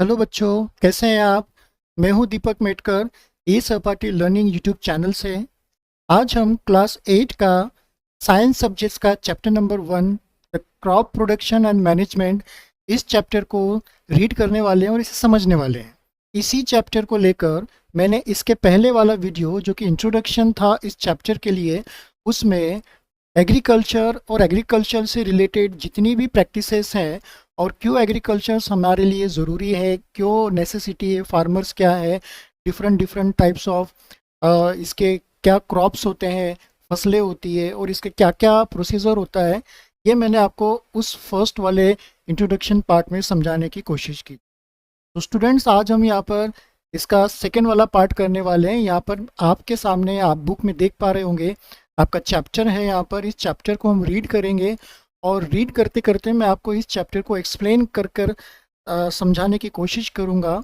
Hello बच्चों, कैसे हैं आप। मैं हूं दीपक मेटकर, ई सहपाठी लर्निंग यूट्यूब चैनल से। आज हम क्लास 8 का साइंस सब्जेक्ट्स का chapter number 1 the crop production and management, इस चैप्टर को रीड करने वाले हैं और इसे समझने वाले हैं। इसी चैप्टर को लेकर मैंने इसके पहले वाला वीडियो जो कि इंट्रोडक्शन था इस चैप्टर के लिए, उसमें एग्रीकल्चर और एग्रीकल्चर से रिलेटेड जितनी भी प्रैक्टिसेस हैं और क्यों एग्रीकल्चर हमारे लिए ज़रूरी है, क्यों नेसेसिटी है, फार्मर्स क्या है, डिफरेंट डिफरेंट टाइप्स ऑफ इसके क्या क्रॉप्स होते हैं, फसलें होती है और इसके क्या क्या प्रोसीजर होता है, ये मैंने आपको उस फर्स्ट वाले इंट्रोडक्शन पार्ट में समझाने की कोशिश की। तो स्टूडेंट्स, आज हम यहाँ पर इसका सेकेंड वाला पार्ट करने वाले हैं। यहाँ पर आपके सामने आप बुक में देख पा रहे होंगे आपका चैप्टर है। यहाँ पर इस चैप्टर को हम रीड करेंगे और रीड करते करते मैं आपको इस चैप्टर को एक्सप्लेन कर कर समझाने की कोशिश करूँगा।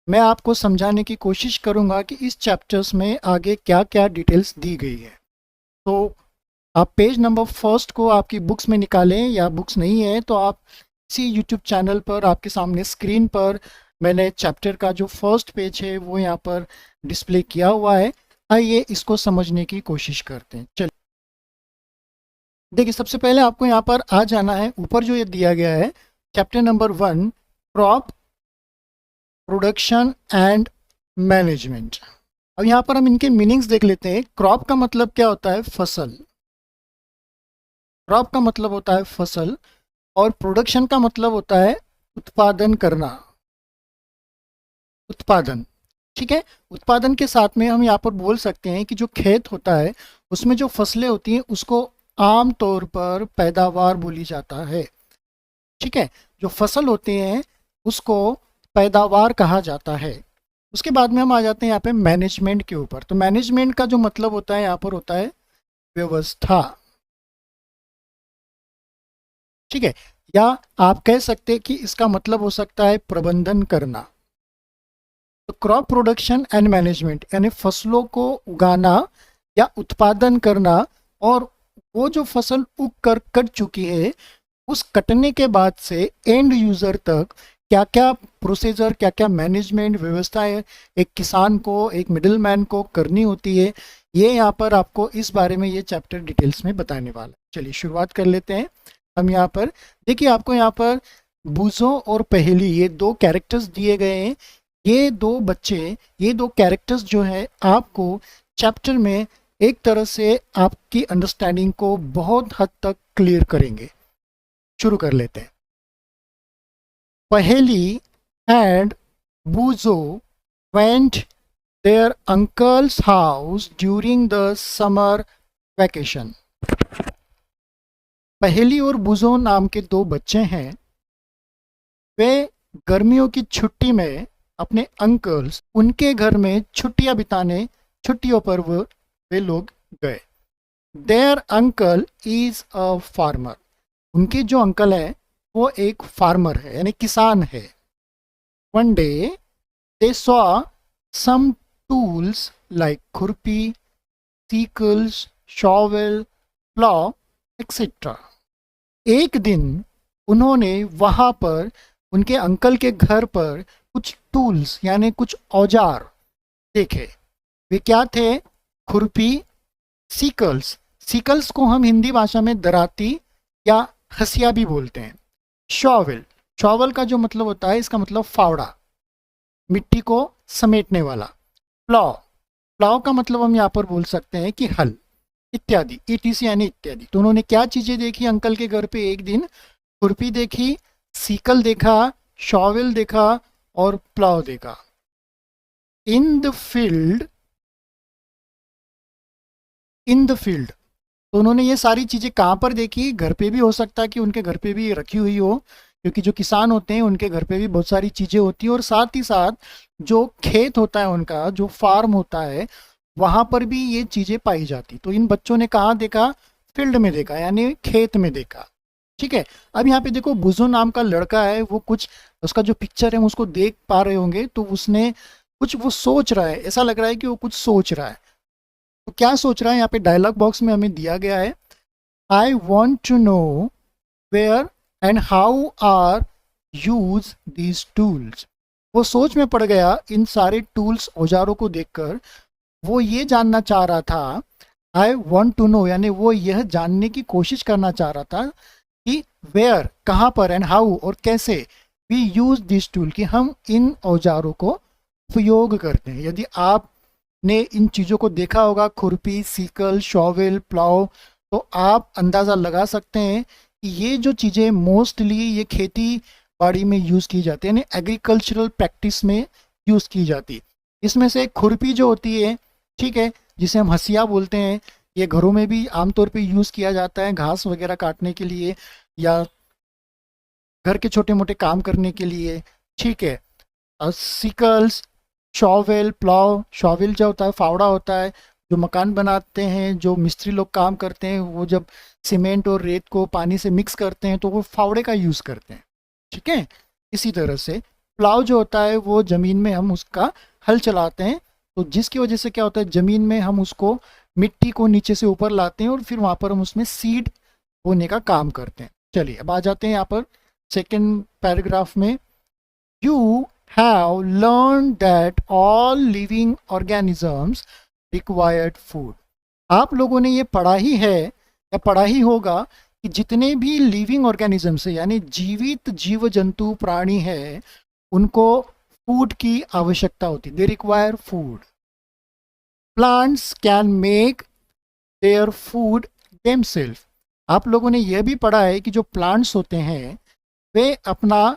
मैं आपको समझाने की कोशिश करूँगा कि इस चैप्टर्स में आगे क्या क्या डिटेल्स दी गई है। तो आप पेज नंबर फर्स्ट को आपकी बुक्स में निकालें, या बुक्स नहीं है तो आप इसी यूट्यूब चैनल पर आपके सामने स्क्रीन पर मैंने चैप्टर का जो फर्स्ट पेज है वो यहाँ पर डिस्प्ले किया हुआ है। आइए इसको समझने की कोशिश करते हैं। चलिए देखिए, सबसे पहले आपको यहाँ पर आ जाना है। ऊपर जो ये दिया गया है chapter number 1 crop production and management. अब यहाँ पर हम इनके मीनिंग्स देख लेते हैं। क्रॉप का मतलब क्या होता है? फसल। क्रॉप का मतलब होता है फसल और प्रोडक्शन का मतलब होता है उत्पादन करना, उत्पादन। ठीक है, उत्पादन के साथ में हम यहाँ पर बोल सकते हैं कि जो खेत होता है उसमें जो फसलें होती हैं उसको आम तौर पर पैदावार बोली जाता है। ठीक है, जो फसल होते हैं उसको पैदावार कहा जाता है। उसके बाद में हम आ जाते हैं यहाँ पे मैनेजमेंट के ऊपर। तो मैनेजमेंट का जो मतलब होता है यहाँ पर होता है व्यवस्था। ठीक है, या आप कह सकते हैं कि इसका मतलब हो सकता है प्रबंधन करना। तो क्रॉप प्रोडक्शन एंड मैनेजमेंट यानी फसलों को उगाना या उत्पादन करना, और वो जो फसल उग कर कट चुकी है उस कटने के बाद से एंड यूज़र तक क्या क्या प्रोसीजर, क्या क्या मैनेजमेंट व्यवस्थाएं एक किसान को, एक मिडिल मैन को करनी होती है, ये यहाँ पर आपको इस बारे में ये चैप्टर डिटेल्स में बताने वाला है। चलिए शुरुआत कर लेते हैं। हम यहाँ पर देखिए, आपको यहाँ पर बूजो और पहेली ये दो कैरेक्टर्स दिए गए हैं। ये दो बच्चे, ये दो कैरेक्टर्स जो है आपको चैप्टर में एक तरह से आपकी अंडरस्टैंडिंग को बहुत हद तक क्लियर करेंगे। शुरू कर लेते हैं। Paheli and Boojho went their uncle's house during the summer vacation. Paheli और बूजो नाम के दो बच्चे हैं। वे गर्मियों की छुट्टी में अपने अंकल्स, उनके घर में छुट्टियां बिताने, छुट्टियों पर वे लोग गए। Their uncle is a farmer. उनके जो अंकल है वो एक फार्मर है, यानी किसान है। One day they saw some tools like khurpi, sickles, shovel, plough etcetera. एक दिन उन्होंने वहां पर, उनके अंकल के घर पर कुछ टूल्स यानी कुछ औजार देखे। वे क्या थे? खुरपी, सीकल्स। सीकल्स को हम हिंदी भाषा में दराती या हसिया भी बोलते हैं। शॉवेल, शॉवेल का जो मतलब होता है, इसका मतलब फावड़ा, मिट्टी को समेटने वाला। प्लॉ, प्लॉ का मतलब हम यहाँ पर बोल सकते हैं कि हल, इत्यादि, ईटीसी यानी इत्यादि। तो उन्होंने क्या चीजें देखी अंकल के घर पे? एक दिन खुरपी देखी, सीकल देखा, शॉवेल देखा और प्लाव देखा। In the field, in the field, तो उन्होंने ये सारी चीजें कहाँ पर देखी? घर पे भी हो सकता है कि उनके घर पे भी रखी हुई हो, क्योंकि जो किसान होते हैं उनके घर पे भी बहुत सारी चीजें होती हैं, और साथ ही साथ जो खेत होता है उनका, जो फार्म होता है, वहां पर भी ये चीजें पाई जाती। तो इन बच्चों ने कहाँ देखा? फील्ड में देखा, यानी खेत में देखा। ठीक है, अब यहाँ पे देखो, बुजो नाम का लड़का है, वो कुछ, उसका जो पिक्चर है उसको देख पा रहे होंगे, तो उसने कुछ, वो सोच रहा है, ऐसा लग रहा है कि वो कुछ सोच रहा है। तो क्या सोच रहा है? यहाँ पे डायलॉग बॉक्स में हमें दिया गया है, I want to know where and how are use these tools. वो सोच में पड़ गया इन सारे टूल्स औजारों को देखकर। वो ये जानना चाह रहा था, आई वॉन्ट टू नो, यानी वो यह जानने की कोशिश करना चाह रहा था कि वेयर, कहाँ पर, एंड हाउ, और कैसे वी यूज दिस टूल, कि हम इन औजारों को उपयोग करते हैं। यदि आपने इन चीज़ों को देखा होगा, खुरपी, सीकल, शॉवेल, प्लाव, तो आप अंदाज़ा लगा सकते हैं कि ये जो चीज़ें मोस्टली ये खेती बाड़ी में यूज़ की जाती है, यानी एग्रीकल्चरल प्रैक्टिस में यूज़ की जाती है। इसमें से खुरपी जो होती है, ठीक है, जिसे हम हसिया बोलते हैं, ये घरों में भी आमतौर पे यूज़ किया जाता है घास वगैरह काटने के लिए या घर के छोटे मोटे काम करने के लिए, ठीक है। और सिकल्स, शॉवेल, प्लाव, शॉवेल जो होता है फावड़ा होता है, जो मकान बनाते हैं, जो मिस्त्री लोग काम करते हैं, वो जब सीमेंट और रेत को पानी से मिक्स करते हैं तो वो फावड़े का यूज़ करते हैं, ठीक है। इसी तरह से प्लाव जो होता है वो ज़मीन में हम उसका हल चलाते हैं, तो जिसकी वजह से क्या होता है, ज़मीन में हम उसको, मिट्टी को नीचे से ऊपर लाते हैं और फिर वहाँ पर हम उसमें सीड बोने का काम करते हैं। चलिए अब आ जाते हैं यहाँ पर सेकेंड पैराग्राफ में। You have learned that all living organisms required food. आप लोगों ने ये पढ़ा ही है या पढ़ा ही होगा कि जितने भी लिविंग ऑर्गेनिजम्स है, यानी जीवित जीव जंतु प्राणी है, उनको फूड की आवश्यकता होती है। They require food. Plants can make their food themselves. आप लोगों ने यह भी पढ़ा है कि जो प्लांट्स होते हैं वे अपना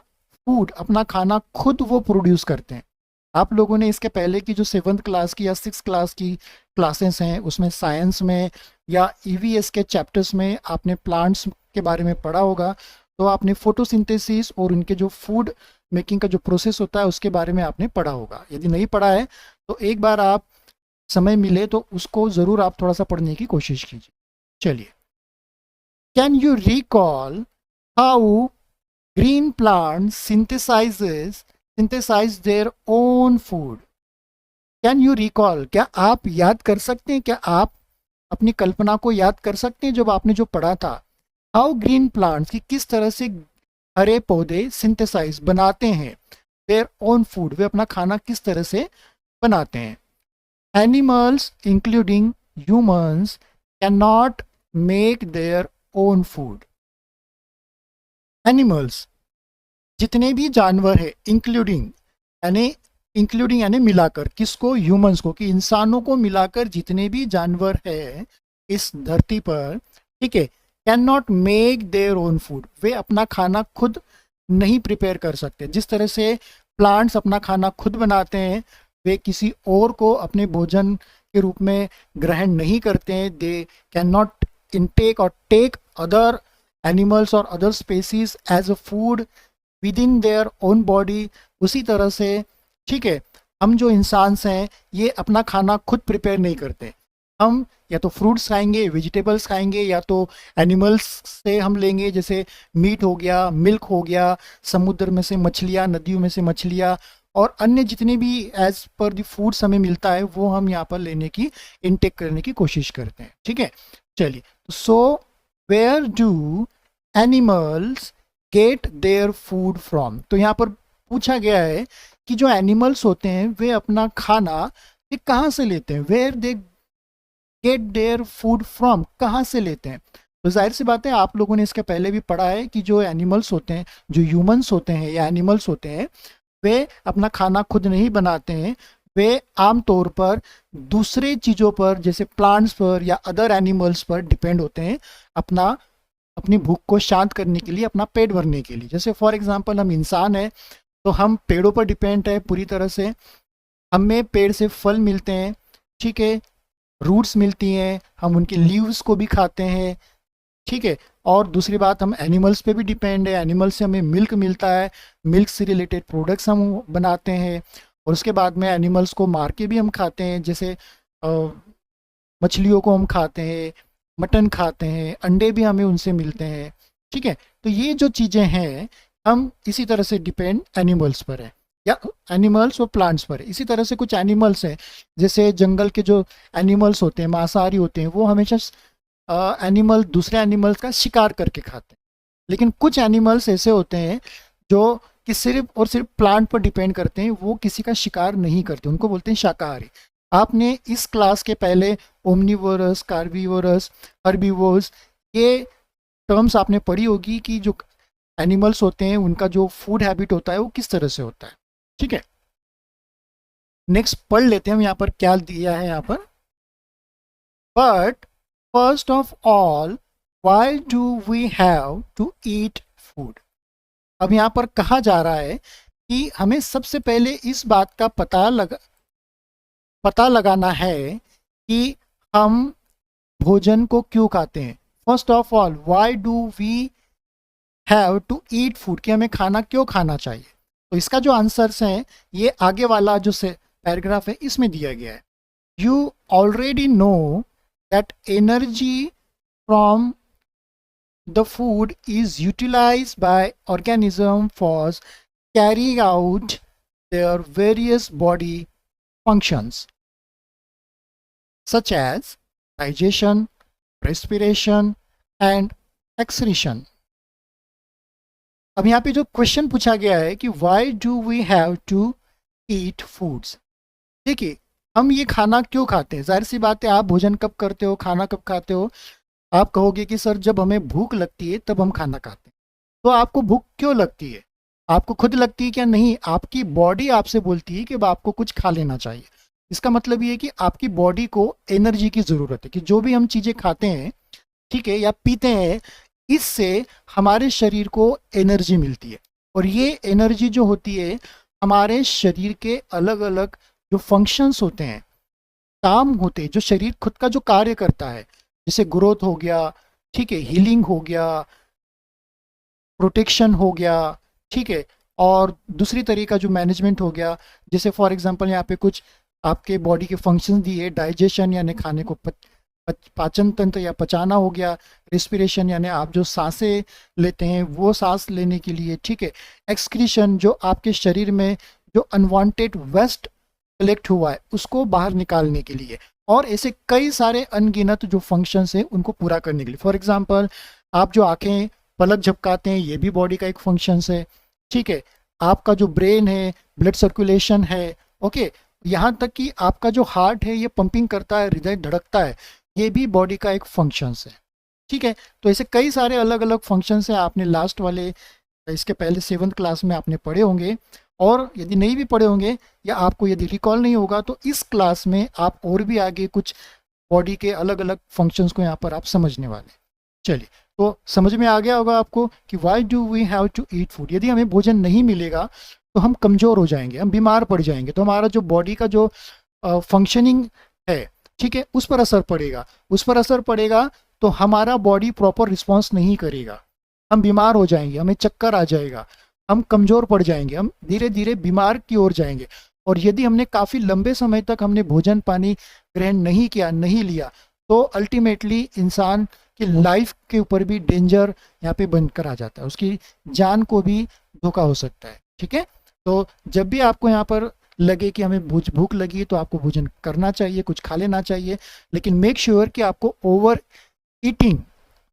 फूड, अपना खाना खुद वो प्रोड्यूस करते हैं। आप लोगों ने इसके पहले की जो 7th क्लास की या 6th क्लास की क्लासेस हैं उसमें साइंस में या ईवीएस के चैप्टर्स में आपने प्लांट्स के बारे में पढ़ा होगा, तो आपने फोटोसिंथेसिस और उनके जो फूड मेकिंग का जो प्रोसेस होता है उसके बारे में आपने पढ़ा होगा। यदि नहीं पढ़ा है तो एक बार आप समय मिले तो उसको ज़रूर आप थोड़ा सा पढ़ने की कोशिश कीजिए। चलिए, can you recall how green plants synthesize their own food? Can you recall, क्या आप याद कर सकते हैं, क्या आप अपनी कल्पना को याद कर सकते हैं जब आपने जो पढ़ा था, हाउ ग्रीन प्लांट्स, कि किस तरह से हरे पौधे सिंथेसाइज बनाते हैं देयर ओन फूड, वे अपना खाना किस तरह से बनाते हैं। Animals including humans can not make their own food. Animals, जितने भी जानवर है, इंक्लूडिंग यानी मिलाकर, किसको, ह्यूमंस को, कि इंसानों को मिलाकर जितने भी जानवर है इस धरती पर, ठीक है, can not make their own food, वे अपना खाना खुद नहीं प्रिपेयर कर सकते। जिस तरह से प्लांट्स अपना खाना खुद बनाते हैं, वे किसी और को अपने भोजन के रूप में ग्रहण नहीं करते हैं। दे कैन नॉट इनटेक और टेक अदर एनिमल्स और other species as a food within their own body. उसी तरह से, ठीक है, हम जो इंसान हैं ये अपना खाना खुद प्रिपेयर नहीं करते। हम या तो फ्रूट्स खाएंगे, वेजिटेबल्स खाएंगे, या तो एनिमल्स से हम लेंगे, जैसे मीट हो गया, मिल्क हो गया, समुद्र में से मछलियाँ, नदियों में से मछलियाँ, और अन्य जितने भी एज पर द फूड्स हमें मिलता है वो हम यहाँ पर लेने की, इनटेक करने की कोशिश करते हैं, ठीक है। चलिए, so where do animals get their food from, तो यहाँ पर पूछा गया है कि जो एनिमल्स होते हैं वे अपना खाना ये कहाँ से लेते हैं, where they get their food from, कहाँ से लेते हैं। तो जाहिर सी बात है, आप लोगों ने इसके पहले भी पढ़ा है कि जो एनिमल्स होते हैं, जो ह्यूमंस होते हैं या एनिमल्स होते हैं, वे अपना खाना खुद नहीं बनाते हैं। वे आमतौर पर दूसरे चीज़ों पर, जैसे प्लांट्स पर या अदर एनिमल्स पर डिपेंड होते हैं अपनी भूख को शांत करने के लिए, अपना पेट भरने के लिए। जैसे फॉर एग्जांपल हम इंसान हैं तो हम पेड़ों पर डिपेंड है पूरी तरह से, हमें पेड़ से फल मिलते हैं, ठीक है, रूट्स मिलती हैं, हम उनके लीव्स को भी खाते हैं, ठीक है। और दूसरी बात, हम एनिमल्स पे भी डिपेंड है, एनिमल से हमें मिल्क मिलता है, मिल्क से रिलेटेड प्रोडक्ट्स हम बनाते हैं, और उसके बाद में एनिमल्स को मार के भी हम खाते हैं, जैसे मछलियों को हम खाते हैं, मटन खाते हैं, अंडे भी हमें उनसे मिलते हैं, ठीक है। तो ये जो चीज़ें हैं हम इसी तरह से डिपेंड एनिमल्स पर है, या एनिमल्स और प्लांट्स पर है। इसी तरह से कुछ एनिमल्स हैं, जैसे जंगल के जो एनिमल्स होते हैं, मांसाहारी होते हैं, वो हमेशा दूसरे एनिमल्स का शिकार करके खाते हैं। लेकिन कुछ एनिमल्स ऐसे होते हैं जो कि सिर्फ और सिर्फ प्लांट पर डिपेंड करते हैं, वो किसी का शिकार नहीं करते, उनको बोलते हैं शाकाहारी। आपने इस क्लास के पहले ओमनिवोरस, कार्बीवोरस, हर्बीवोरस, ये टर्म्स आपने पढ़ी होगी कि जो एनिमल्स होते हैं उनका जो फूड हैबिट होता है वो किस तरह से होता है। ठीक है, नेक्स्ट पढ़ लेते हैं हम यहाँ पर क्या दिया है यहाँ पर। But first of all why do we have to eat food. अब यहाँ पर कहा जा रहा है कि हमें सबसे पहले इस बात का पता लगाना है कि हम भोजन को क्यों खाते हैं। First of all why do we have to eat food, कि हमें खाना क्यों खाना चाहिए। तो इसका जो आंसर्स है ये आगे वाला जो से पैराग्राफ है इसमें दिया गया है। You already know that energy from the food is utilized by organism for carrying out their various body functions such as digestion, respiration and excretion। अब यहाँ पे जो क्वेश्चन पूछा गया है कि why do we have to eat foods। देखिए, हम ये खाना क्यों खाते हैं। जाहिर सी बात है, आप भोजन कब करते हो, खाना कब खाते हो। आप कहोगे कि सर जब हमें भूख लगती है तब हम खाना खाते हैं। तो आपको भूख क्यों लगती है, आपको खुद लगती है क्या? नहीं, आपकी बॉडी आपसे बोलती है कि अब आपको कुछ खा लेना चाहिए। इसका मतलब ये है कि आपकी बॉडी को एनर्जी की ज़रूरत है, कि जो भी हम चीज़ें खाते हैं, ठीक है, या पीते हैं, इससे हमारे शरीर को एनर्जी मिलती है। और ये एनर्जी जो होती है हमारे शरीर के अलग अलग जो फंक्शंस होते हैं, काम होते हैं, जो शरीर खुद का जो कार्य करता है, जैसे ग्रोथ हो गया, ठीक है, हीलिंग हो गया, प्रोटेक्शन हो गया, ठीक है, और दूसरी तरीका जो मैनेजमेंट हो गया। जैसे फॉर एग्जांपल यहाँ पे कुछ आपके बॉडी के फंक्शंस दिए, डाइजेशन यानी खाने को पाचन तंत्र या पचाना हो गया, रेस्पिरेशन यानी आप जो सांसें लेते हैं वो सांस लेने के लिए, ठीक है, एक्सक्रीशन जो आपके शरीर में जो अनवांटेड वेस्ट कलेक्ट हुआ है उसको बाहर निकालने के लिए, और ऐसे कई सारे अनगिनत जो फंक्शंस हैं उनको पूरा करने के लिए। फॉर एग्जांपल आप जो आंखें पलक झपकाते हैं ये भी बॉडी का एक फंक्शंस है, ठीक है, आपका जो ब्रेन है, ब्लड सर्कुलेशन है, ओके, यहाँ तक कि आपका जो हार्ट है ये पंपिंग करता है, हृदय धड़कता है, ये भी बॉडी का एक फंक्शंस है, ठीक है। तो ऐसे कई सारे अलग अलग फंक्शंस हैं, आपने लास्ट वाले इसके पहले 7th क्लास में आपने पढ़े होंगे, और यदि नहीं भी पढ़े होंगे या आपको यदि रिकॉल नहीं होगा तो इस क्लास में आप और भी आगे कुछ बॉडी के अलग अलग फंक्शंस को यहाँ पर आप समझने वाले। चलिए, तो समझ में आ गया होगा आपको कि why do we have to eat food. यदि हमें भोजन नहीं मिलेगा तो हम कमज़ोर हो जाएंगे, हम बीमार पड़ जाएंगे, तो हमारा जो बॉडी का जो फंक्शनिंग है, ठीक है, उस पर असर पड़ेगा। उस पर असर पड़ेगा तो हमारा बॉडी प्रॉपर रिस्पॉन्स नहीं करेगा, हम बीमार हो जाएंगे, हमें चक्कर आ जाएगा, हम कमज़ोर पड़ जाएंगे, हम धीरे धीरे बीमार की ओर जाएंगे। और यदि हमने काफ़ी लंबे समय तक हमने भोजन पानी ग्रहण नहीं किया, नहीं लिया, तो अल्टीमेटली इंसान की लाइफ के ऊपर भी डेंजर यहाँ पे बनकर आ जाता है, उसकी जान को भी धोखा हो सकता है, ठीक है। तो जब भी आपको यहाँ पर लगे कि हमें भूख लगी तो आपको भोजन करना चाहिए, कुछ खा लेना चाहिए, लेकिन मेक श्योर कि आपको ओवर ईटिंग,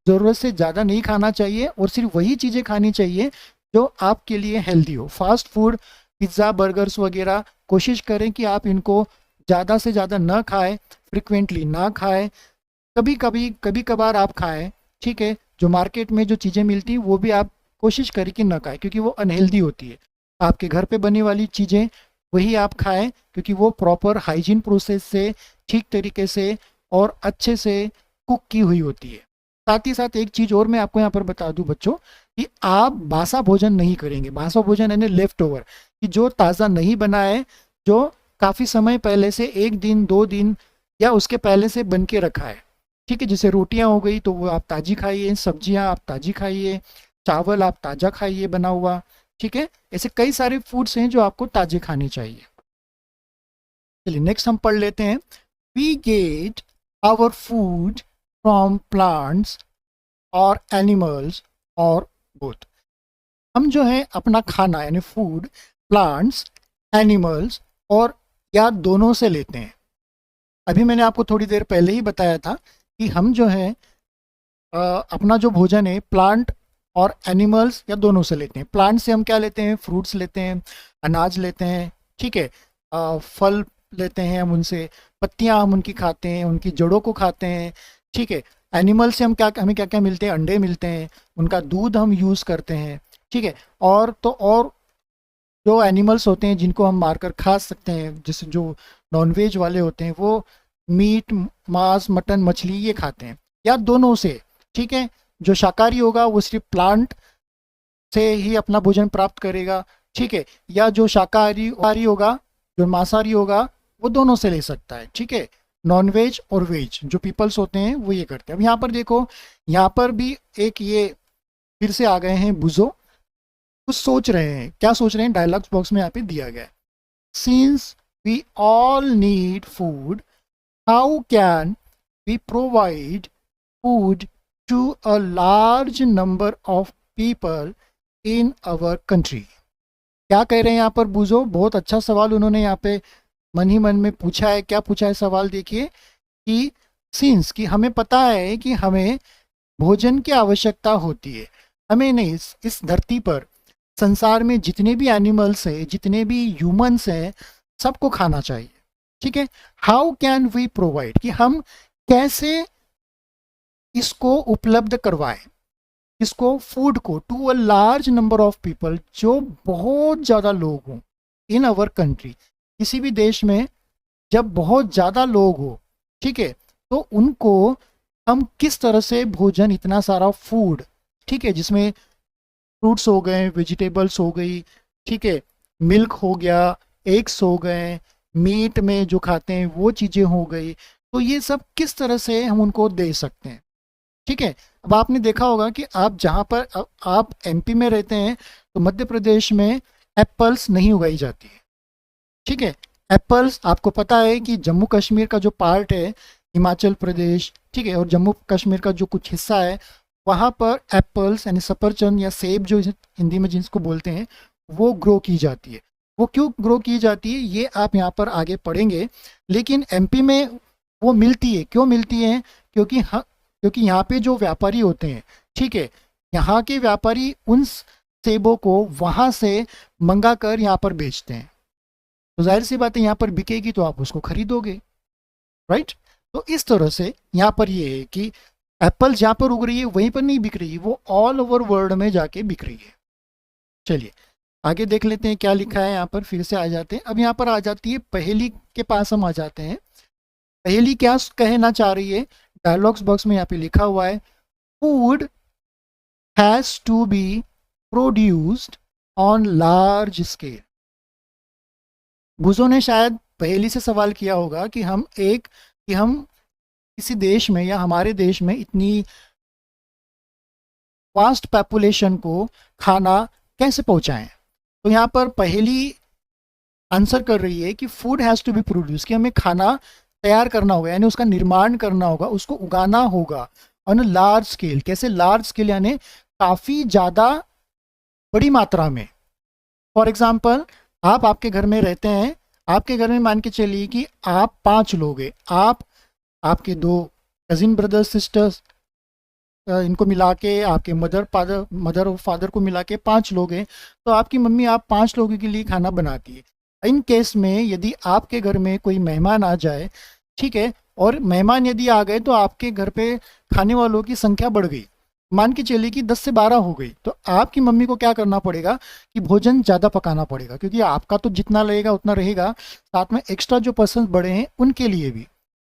ज़रूरत से ज़्यादा नहीं खाना चाहिए, और सिर्फ वही चीज़ें खानी चाहिए जो आपके लिए हेल्दी हो। फास्ट फूड, पिज़्ज़ा, बर्गर्स वगैरह कोशिश करें कि आप इनको ज़्यादा से ज़्यादा ना खाएं, फ्रिक्वेंटली ना खाएं, कभी कभार आप खाएं, ठीक है। जो मार्केट में जो चीज़ें मिलती हैं वो भी आप कोशिश करें कि ना खाएं, क्योंकि वो अनहेल्दी होती है। आपके घर पे बनी वाली चीज़ें वही आप खाएं, क्योंकि वो प्रॉपर हाइजीन प्रोसेस से, ठीक तरीके से और अच्छे से कुक की हुई होती है। साथ ही साथ एक चीज़ और मैं आपको यहाँ पर बता दूं बच्चों, कि आप बासा भोजन नहीं करेंगे। बासा भोजन यानी लेफ्ट ओवर, कि जो ताज़ा नहीं बना है, जो काफ़ी समय पहले से 1 दिन 2 दिन या उसके पहले से बन के रखा है, ठीक है। जैसे रोटियां हो गई तो वो आप ताज़ी खाइए, सब्जियां आप ताज़ी खाइए, चावल आप ताज़ा खाइए बना हुआ, ठीक है। ऐसे कई सारे फूड्स हैं जो आपको ताज़े खाने चाहिए। चलिए नेक्स्ट हम पढ़ लेते हैं। We get our food from plants और एनिमल्स और बोथ। हम जो है अपना खाना यानी फूड प्लांट्स, एनिमल्स और या दोनों से लेते हैं। अभी मैंने आपको थोड़ी देर पहले ही बताया था कि हम जो है अपना जो भोजन है प्लांट और एनिमल्स या दोनों से लेते हैं। प्लांट से हम क्या लेते हैं, फ्रूट्स लेते हैं, अनाज लेते हैं, ठीक है, फल लेते हैं हम उनसे, पत्तियां हम उनकी खाते हैं, उनकी जड़ों को खाते हैं, ठीक है। एनिमल से हमें क्या क्या मिलते हैं, अंडे मिलते हैं, उनका दूध हम यूज़ करते हैं, ठीक है। और जो एनिमल्स होते हैं जिनको हम मारकर खा सकते हैं, जैसे जो नॉनवेज वाले होते हैं वो मीट, मांस, मटन, मछली ये खाते हैं, या दोनों से, ठीक है। जो शाकाहारी होगा वो सिर्फ प्लांट से ही अपना भोजन प्राप्त करेगा, ठीक है, या जो शाकाहारी होगा, जो मांसाहारी होगा, वो दोनों से ले सकता है, ठीक है। नॉन वेज और वेज जो पीपल्स होते हैं वो ये करते हैं। अब यहाँ पर देखो, यहाँ पर भी एक ये फिर से आ गए हैं बुजो, कुछ सोच रहे हैं, क्या सोच रहे हैं, डायलॉग्स बॉक्स में यहाँ पे दिया गया है। Since we all need food, how can we provide food to a large number of people in our country. क्या कह रहे हैं यहाँ पर बुजो, बहुत अच्छा सवाल उन्होंने यहाँ पे मन ही मन में पूछा है। क्या पूछा है सवाल, देखिए कि सिंस कि हमें पता है कि हमें भोजन की आवश्यकता होती है, हमें नहीं, इस धरती पर संसार में जितने भी एनिमल्स हैं, जितने भी ह्यूमंस हैं, सबको खाना चाहिए, ठीक है। हाउ कैन वी प्रोवाइड, कि हम कैसे इसको उपलब्ध करवाएं, इसको फूड को, to a large number of people, जो बहुत ज़्यादा लोग हों, इन अवर कंट्री, किसी भी देश में जब बहुत ज़्यादा लोग हो, ठीक है, तो उनको हम किस तरह से भोजन, इतना सारा फूड, ठीक है, जिसमें फ्रूट्स हो गए, वेजिटेबल्स हो गई, ठीक है, मिल्क हो गया, एग्स हो गए, मीट में जो खाते हैं वो चीज़ें हो गई, तो ये सब किस तरह से हम उनको दे सकते हैं, ठीक है। अब आपने देखा होगा कि आप जहाँ पर आप एमपी में रहते हैं तो मध्य प्रदेश में एप्पल्स नहीं उगाई जाती है, ठीक है। एप्पल्स आपको पता है कि जम्मू कश्मीर का जो पार्ट है, हिमाचल प्रदेश, ठीक है, और जम्मू कश्मीर का जो कुछ हिस्सा है, वहाँ पर एप्पल्स यानी सफरचंद या सेब जो हिंदी में जिसको बोलते हैं, वो ग्रो की जाती है। वो क्यों ग्रो की जाती है ये आप यहाँ पर आगे पढ़ेंगे, लेकिन एमपी में वो मिलती है। क्यों मिलती है, क्योंकि यहाँ पे जो व्यापारी होते हैं, ठीक है, यहाँ के व्यापारी उन सेबों को वहाँ से मंगा कर यहाँ पर बेचते हैं, तो जाहिर सी बात है यहाँ पर बिकेगी तो आप उसको खरीदोगे, राइट। तो इस तरह से यहाँ पर ये है कि एप्पल जहाँ पर उग रही है वहीं पर नहीं बिक रही, वो ऑल ओवर वर्ल्ड में जाके बिक रही है। चलिए आगे देख लेते हैं क्या लिखा है यहाँ पर, फिर से आ जाते हैं। अब यहाँ पर आ जाती है पहेली के पास, हम आ जाते हैं। पहेली क्या कहना चाह रही है, डायलॉग्स बॉक्स में यहाँ पे लिखा हुआ है, food has to be produced on large scale. बुजो ने शायद पहेली से सवाल किया होगा कि हम किसी देश में या हमारे देश में इतनी वास्ट पॉपुलेशन को खाना कैसे पहुंचाएं। तो यहाँ पर पहेली आंसर कर रही है कि food has to be produce, कि हमें खाना तैयार करना होगा, यानी उसका निर्माण करना होगा, उसको उगाना होगा ऑन लार्ज स्केल। कैसे लार्ज स्केल, यानी काफ़ी ज़्यादा बड़ी मात्रा में। फॉर एग्जाम्पल, आप आपके घर में रहते हैं, आपके घर में मान के चलिए कि आप 5 लोग हैं, आपके 2 कजिन ब्रदर्स सिस्टर्स, इनको मिला के आपके मदर और फादर को मिला के 5 लोग हैं, तो आपकी मम्मी आप 5 लोगों के लिए खाना बनाती है। इन केस में यदि आपके घर में कोई मेहमान आ जाए, ठीक है, और मेहमान यदि आ गए तो आपके घर पे खाने वालों की संख्या बढ़ गई, मान के चलिए कि 10 से 12 हो गई, तो आपकी मम्मी को क्या करना पड़ेगा कि भोजन ज़्यादा पकाना पड़ेगा, क्योंकि आपका तो जितना लगेगा उतना रहेगा, साथ में एक्स्ट्रा जो पर्सन बढ़े हैं उनके लिए भी,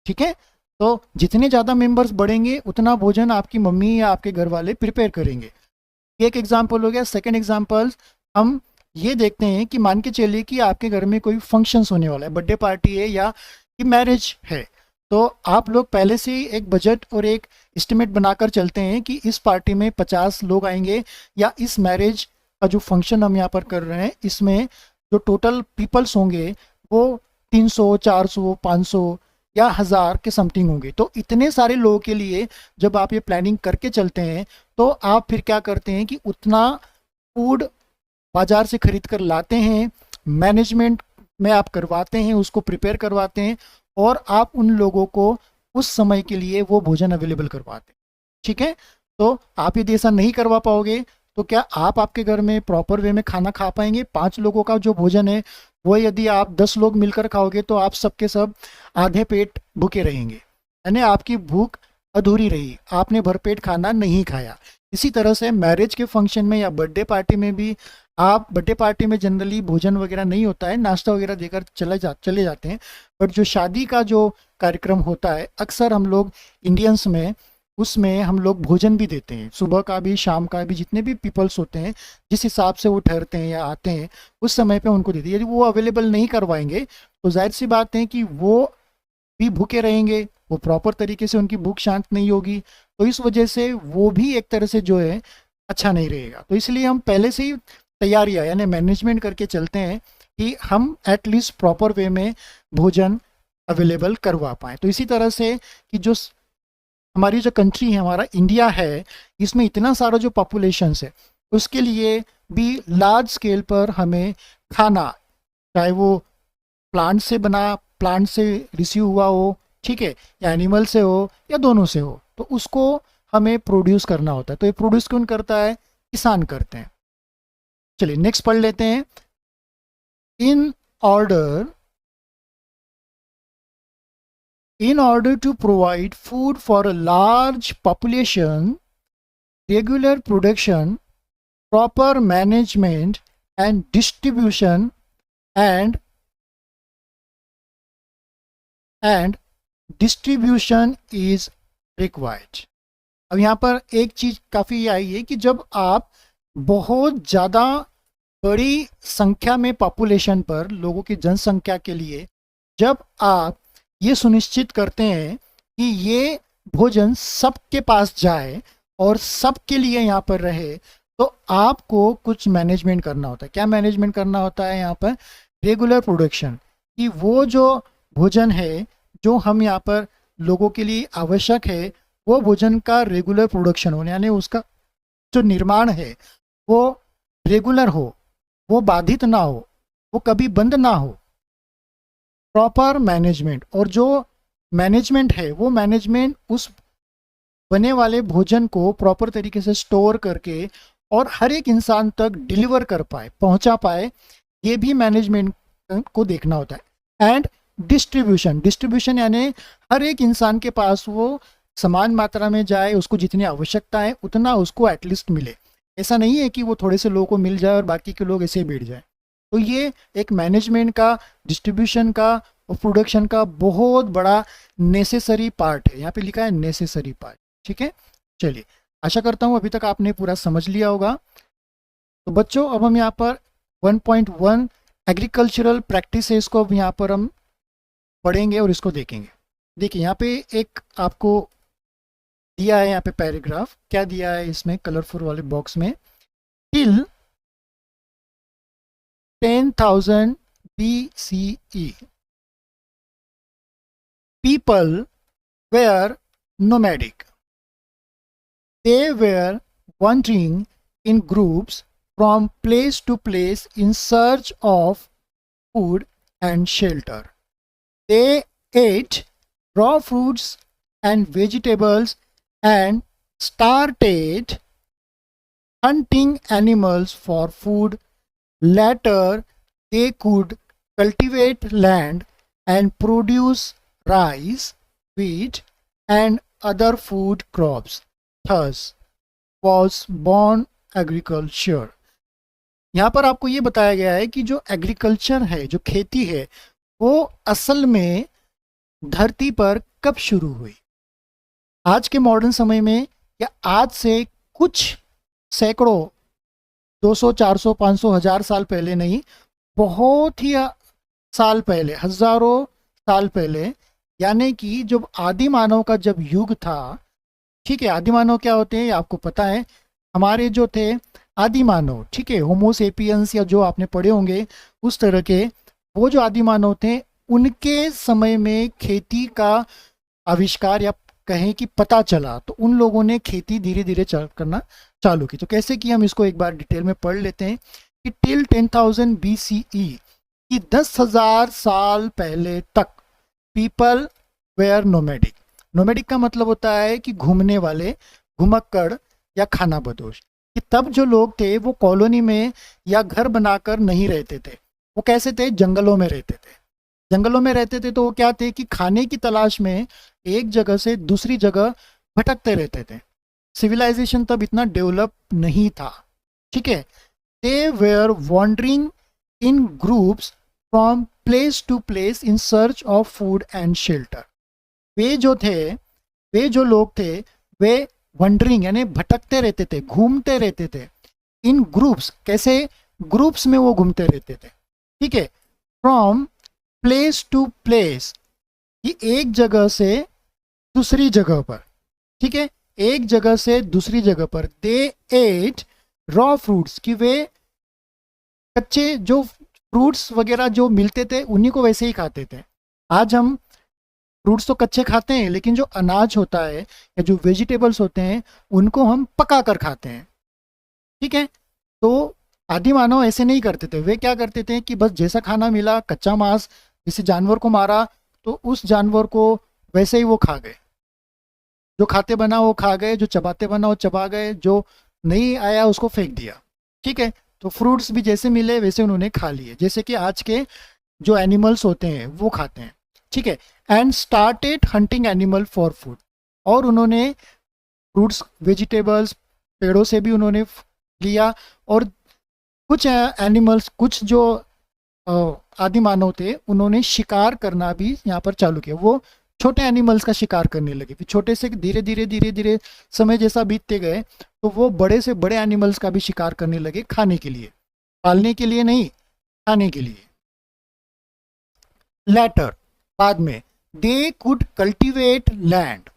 ठीक है। तो जितने ज़्यादा मेंबर्स बढ़ेंगे उतना भोजन आपकी मम्मी या आपके घर वाले प्रिपेयर करेंगे। एक एग्जाम्पल हो गया। सेकेंड एग्जाम्पल्स हम ये देखते हैं कि मान के चलिए कि आपके घर में कोई फंक्शंस होने वाला है, बर्थडे पार्टी है या कि मैरिज है, तो आप लोग पहले से ही एक बजट और एक एस्टिमेट बनाकर चलते हैं कि इस पार्टी में 50 लोग आएंगे, या इस मैरिज का जो फंक्शन हम यहाँ पर कर रहे हैं इसमें जो टोटल पीपल्स होंगे वो 300, 400, 500 या 1000 के समथिंग होंगे। तो इतने सारे लोगों के लिए जब आप ये प्लानिंग करके चलते हैं तो आप फिर क्या करते हैं कि उतना फूड बाजार से खरीद कर लाते हैं, मैनेजमेंट में आप करवाते हैं, उसको प्रिपेयर करवाते हैं, और आप उन लोगों को उस समय के लिए वो भोजन अवेलेबल करवाते हैं, ठीक है। तो आप यदि ऐसा नहीं करवा पाओगे तो क्या आप आपके घर में प्रॉपर वे में खाना खा पाएंगे? 5 लोगों का जो भोजन है वो यदि आप 10 लोग मिलकर खाओगे तो आप सबके सब आधे पेट भूखे रहेंगे, यानी आपकी भूख अधूरी रही, आपने भरपेट खाना नहीं खाया। इसी तरह से मैरिज के फंक्शन में या बर्थडे पार्टी में भी, आप बर्थडे पार्टी में जनरली भोजन वगैरह नहीं होता है, नाश्ता वगैरह देकर चले जाते हैं, बट जो शादी का जो कार्यक्रम होता है अक्सर हम लोग इंडियंस में उसमें हम लोग भोजन भी देते हैं, सुबह का भी शाम का भी, जितने भी पीपल्स होते हैं जिस हिसाब से वो ठहरते हैं या आते हैं उस समय पे उनको देते हैं। यदि वो अवेलेबल नहीं करवाएंगे तो जाहिर सी बात है कि वो भी भूखे रहेंगे, वो प्रॉपर तरीके से उनकी भूख शांत नहीं होगी, तो इस वजह से वो भी एक तरह से जो है अच्छा नहीं रहेगा। तो इसलिए हम पहले से ही तैयारियां यानी मैनेजमेंट करके चलते हैं कि हम एटलीस्ट प्रॉपर वे में भोजन अवेलेबल करवा पाएँ। तो इसी तरह से कि जो हमारी जो कंट्री है, हमारा इंडिया है, इसमें इतना सारा जो पॉपुलेशंस है उसके लिए भी लार्ज स्केल पर हमें खाना, चाहे वो प्लांट से रिसीव हुआ हो, ठीक है, या एनिमल से हो या दोनों से हो, तो उसको हमें प्रोड्यूस करना होता है। तो ये प्रोड्यूस कौन करता है? किसान करते हैं। चलिए नेक्स्ट पढ़ लेते हैं। In order In order to provide food for a large population, regular production, proper management and distribution and distribution is required. अब यहाँ पर एक चीज काफी आई है कि जब आप बहुत ज़्यादा बड़ी संख्या में पॉपुलेशन पर, लोगों की जनसंख्या के लिए जब आप ये सुनिश्चित करते हैं कि ये भोजन सबके पास जाए और सबके लिए यहाँ पर रहे, तो आपको कुछ मैनेजमेंट करना होता है। क्या मैनेजमेंट करना होता है यहाँ पर? रेगुलर प्रोडक्शन, कि वो जो भोजन है जो हम यहाँ पर लोगों के लिए आवश्यक है, वो भोजन का रेगुलर प्रोडक्शन हो, यानी उसका जो निर्माण है वो रेगुलर हो, वो बाधित ना हो, वो कभी बंद ना हो। प्रॉपर मैनेजमेंट, और जो मैनेजमेंट है वो मैनेजमेंट उस बने वाले भोजन को प्रॉपर तरीके से स्टोर करके और हर एक इंसान तक डिलीवर कर पाए, पहुंचा पाए, ये भी मैनेजमेंट को देखना होता है। एंड डिस्ट्रीब्यूशन यानी हर एक इंसान के पास वो समान मात्रा में जाए, उसको जितनी आवश्यकता है उतना उसको एटलीस्ट मिले। ऐसा नहीं है कि वो थोड़े से लोगों को मिल जाए और बाकी के लोग ऐसे ही बैठ जाए। तो ये एक मैनेजमेंट का, डिस्ट्रीब्यूशन का और प्रोडक्शन का बहुत बड़ा नेसेसरी पार्ट है। यहाँ पे लिखा है नेसेसरी पार्ट, ठीक है। चलिए, आशा करता हूँ अभी तक आपने पूरा समझ लिया होगा। तो बच्चों, अब हम यहाँ पर 1.1 एग्रीकल्चरल प्रैक्टिसेस को अब यहाँ पर हम पढ़ेंगे और इसको देखेंगे। देखिए यहाँ पे एक आपको दिया है, यहाँ पे पैराग्राफ क्या दिया है इसमें कलरफुल वाले बॉक्स में। Till 10,000 BCE people were nomadic. They were wandering in groups from place to place in search of food and shelter. They ate raw fruits and vegetables and started hunting animals for food. Later, they could cultivate land and produce rice, wheat, and other food crops. Thus was born agriculture. यहाँ पर आपको ये बताया गया है कि जो agriculture है, जो खेती है, वो असल में धरती पर कब शुरू हुई? आज के मॉडर्न समय में, या आज से कुछ सैकड़ों, 200, 400, 500, 1000 साल पहले नहीं, बहुत ही साल पहले, हजारों साल पहले, यानी कि जब आदि मानव का जब युग था, ठीक है। आदि मानव क्या होते हैं आपको पता है, हमारे जो थे आदि मानव, ठीक है, होमोसेपियंस या जो आपने पढ़े होंगे उस तरह के, वो जो आदि मानव थे उनके समय में खेती का आविष्कार या कहें कि पता चला, तो उन लोगों ने खेती धीरे धीरे करना चालू की। तो कैसे कि हम इसको एक बार डिटेल में पढ़ लेते हैं कि टिल 10,000 BCE कि 10,000 साल पहले तक पीपल वेयर नोमैडिक। नोमैडिक का मतलब होता है कि घूमने वाले, घुमक्कड़ या खानाबदोश। कि तब जो लोग थे वो कॉलोनी में या घर बनाकर नहीं रहते थे, वो कैसे थे, जंगलों में रहते थे। जंगलों में रहते थे तो वो क्या थे कि खाने की तलाश में एक जगह से दूसरी जगह भटकते रहते थे। सिविलाइजेशन तब इतना डेवलप नहीं था, ठीक है। They were wandering in groups from place to place in search of food and shelter. वे जो थे, वे जो लोग थे, वे वंडरिंग यानी भटकते रहते थे, घूमते रहते थे। इन ग्रुप्स, कैसे, ग्रुप्स में वो घूमते रहते थे, ठीक है। फ्रॉम प्लेस टू प्लेस, कि एक जगह से दूसरी जगह पर, ठीक है, एक जगह से दूसरी जगह पर। दे एट रॉ फ्रूट्स, कि वे कच्चे जो फ्रूट्स वगैरह जो मिलते थे उन्हीं को वैसे ही खाते थे। आज हम फ्रूट्स तो कच्चे खाते हैं, लेकिन जो अनाज होता है या जो वेजिटेबल्स होते हैं उनको हम पका कर खाते हैं, ठीक है। तो आदि मानव ऐसे नहीं करते थे। वे क्या करते थे कि बस जैसा खाना मिला, कच्चा मांस, किसी जानवर को मारा तो उस जानवर को वैसे ही वो खा गए। जो खाते बना वो खा गए, जो चबाते बना वो चबा गए, जो नहीं आया उसको फेंक दिया, ठीक है। तो फ्रूट्स भी जैसे मिले वैसे उन्होंने खा लिए, जैसे कि आज के जो एनिमल्स होते हैं वो खाते हैं, ठीक है। And started hunting animal for food, और उन्होंने फ्रूट्स, वेजिटेबल्स, पेड़ों से भी उन्होंने लिया। और कुछ एनिमल्स, कुछ जो आदि मानव थे उन्होंने शिकार करना भी यहाँ पर चालू किया। वो छोटे एनिमल्स का शिकार करने लगे। फिर छोटे से धीरे धीरे धीरे धीरे समय जैसा बीतते गए तो वो बड़े से बड़े एनिमल्स का भी शिकार करने लगे, खाने के लिए, पालने के लिए नहीं, खाने के लिए। लेटर, बाद में, दे कुड कल्टिवेट लैंड,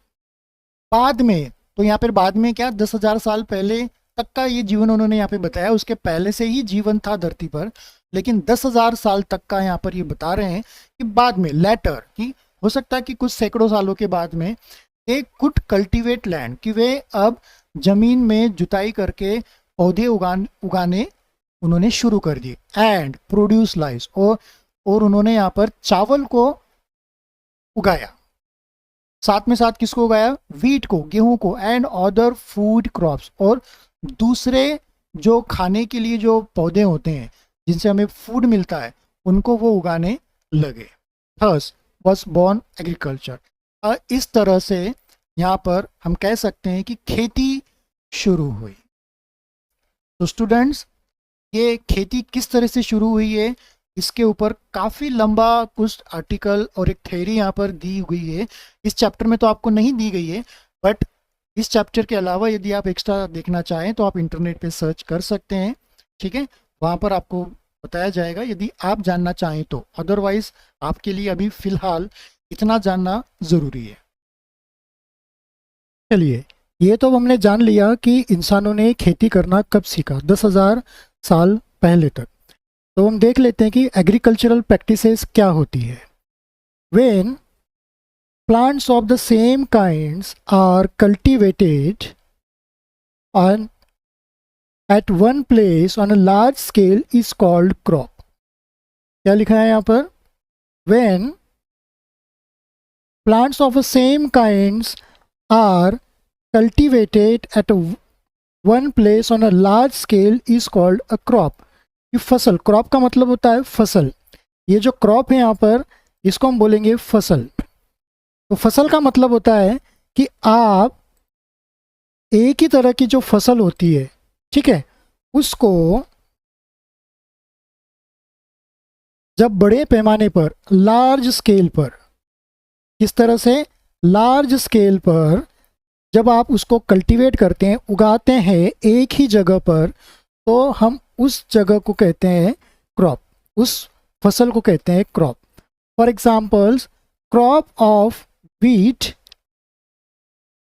बाद में, तो यहाँ पर बाद में क्या, 10,000 साल पहले तक का ये जीवन उन्होंने यहाँ पे बताया। उसके पहले से ही जीवन था धरती पर, लेकिन 10,000 साल तक का यहाँ पर ये बता रहे हैं कि बाद में, लेटर, कि हो सकता है कि कुछ सैकड़ों सालों के बाद में दे कुड कल्टिवेट लैंड, कि वे अब जमीन में जुताई करके पौधे उगाने उन्होंने शुरू कर दिए। एंड प्रोड्यूस राइस, और उन्होंने यहाँ पर चावल को उगाया। साथ में साथ किसको उगाया, वीट को, गेहूं को। एंड अदर फूड क्रॉप्स, और दूसरे जो खाने के लिए जो पौधे होते हैं जिनसे हमें फूड मिलता है उनको वो उगाने लगे। थर्स वॉज बॉर्न एग्रीकल्चर। इस तरह से यहाँ पर हम कह सकते हैं कि खेती शुरू हुई। तो स्टूडेंट्स, ये खेती किस तरह से शुरू हुई है, इसके ऊपर काफ़ी लंबा कुछ आर्टिकल और एक थ्योरी यहाँ पर दी हुई है। इस चैप्टर में तो आपको नहीं दी गई है, बट इस चैप्टर के अलावा यदि आप एक्स्ट्रा देखना चाहें तो आप इंटरनेट पे सर्च कर सकते हैं, ठीक है। वहाँ पर आपको बताया जाएगा यदि आप जानना चाहें तो। अदरवाइज आपके लिए अभी फ़िलहाल इतना जानना ज़रूरी है। चलिए, ये तो हमने जान लिया कि इंसानों ने खेती करना कब सीखा, 10,000 साल पहले तक। तो हम देख लेते हैं कि एग्रीकल्चरल प्रैक्टिसेस क्या होती है। When plants of the same kinds are cultivated on at one place on a large scale is called crop. क्या लिखा है यहाँ पर, when plants of the same kinds are cultivated at one place on a large scale is called a crop. ये फसल, crop का मतलब होता है फसल। ये जो क्रॉप है यहाँ पर इसको हम बोलेंगे फसल। तो फसल का मतलब होता है कि आप एक ही तरह की जो फसल होती है, ठीक है, उसको जब बड़े पैमाने पर, लार्ज स्केल पर, किस तरह से, लार्ज स्केल पर जब आप उसको कल्टीवेट करते हैं, उगाते हैं एक ही जगह पर, तो हम उस जगह को कहते हैं क्रॉप, उस फसल को कहते हैं crop. For examples, crop of wheat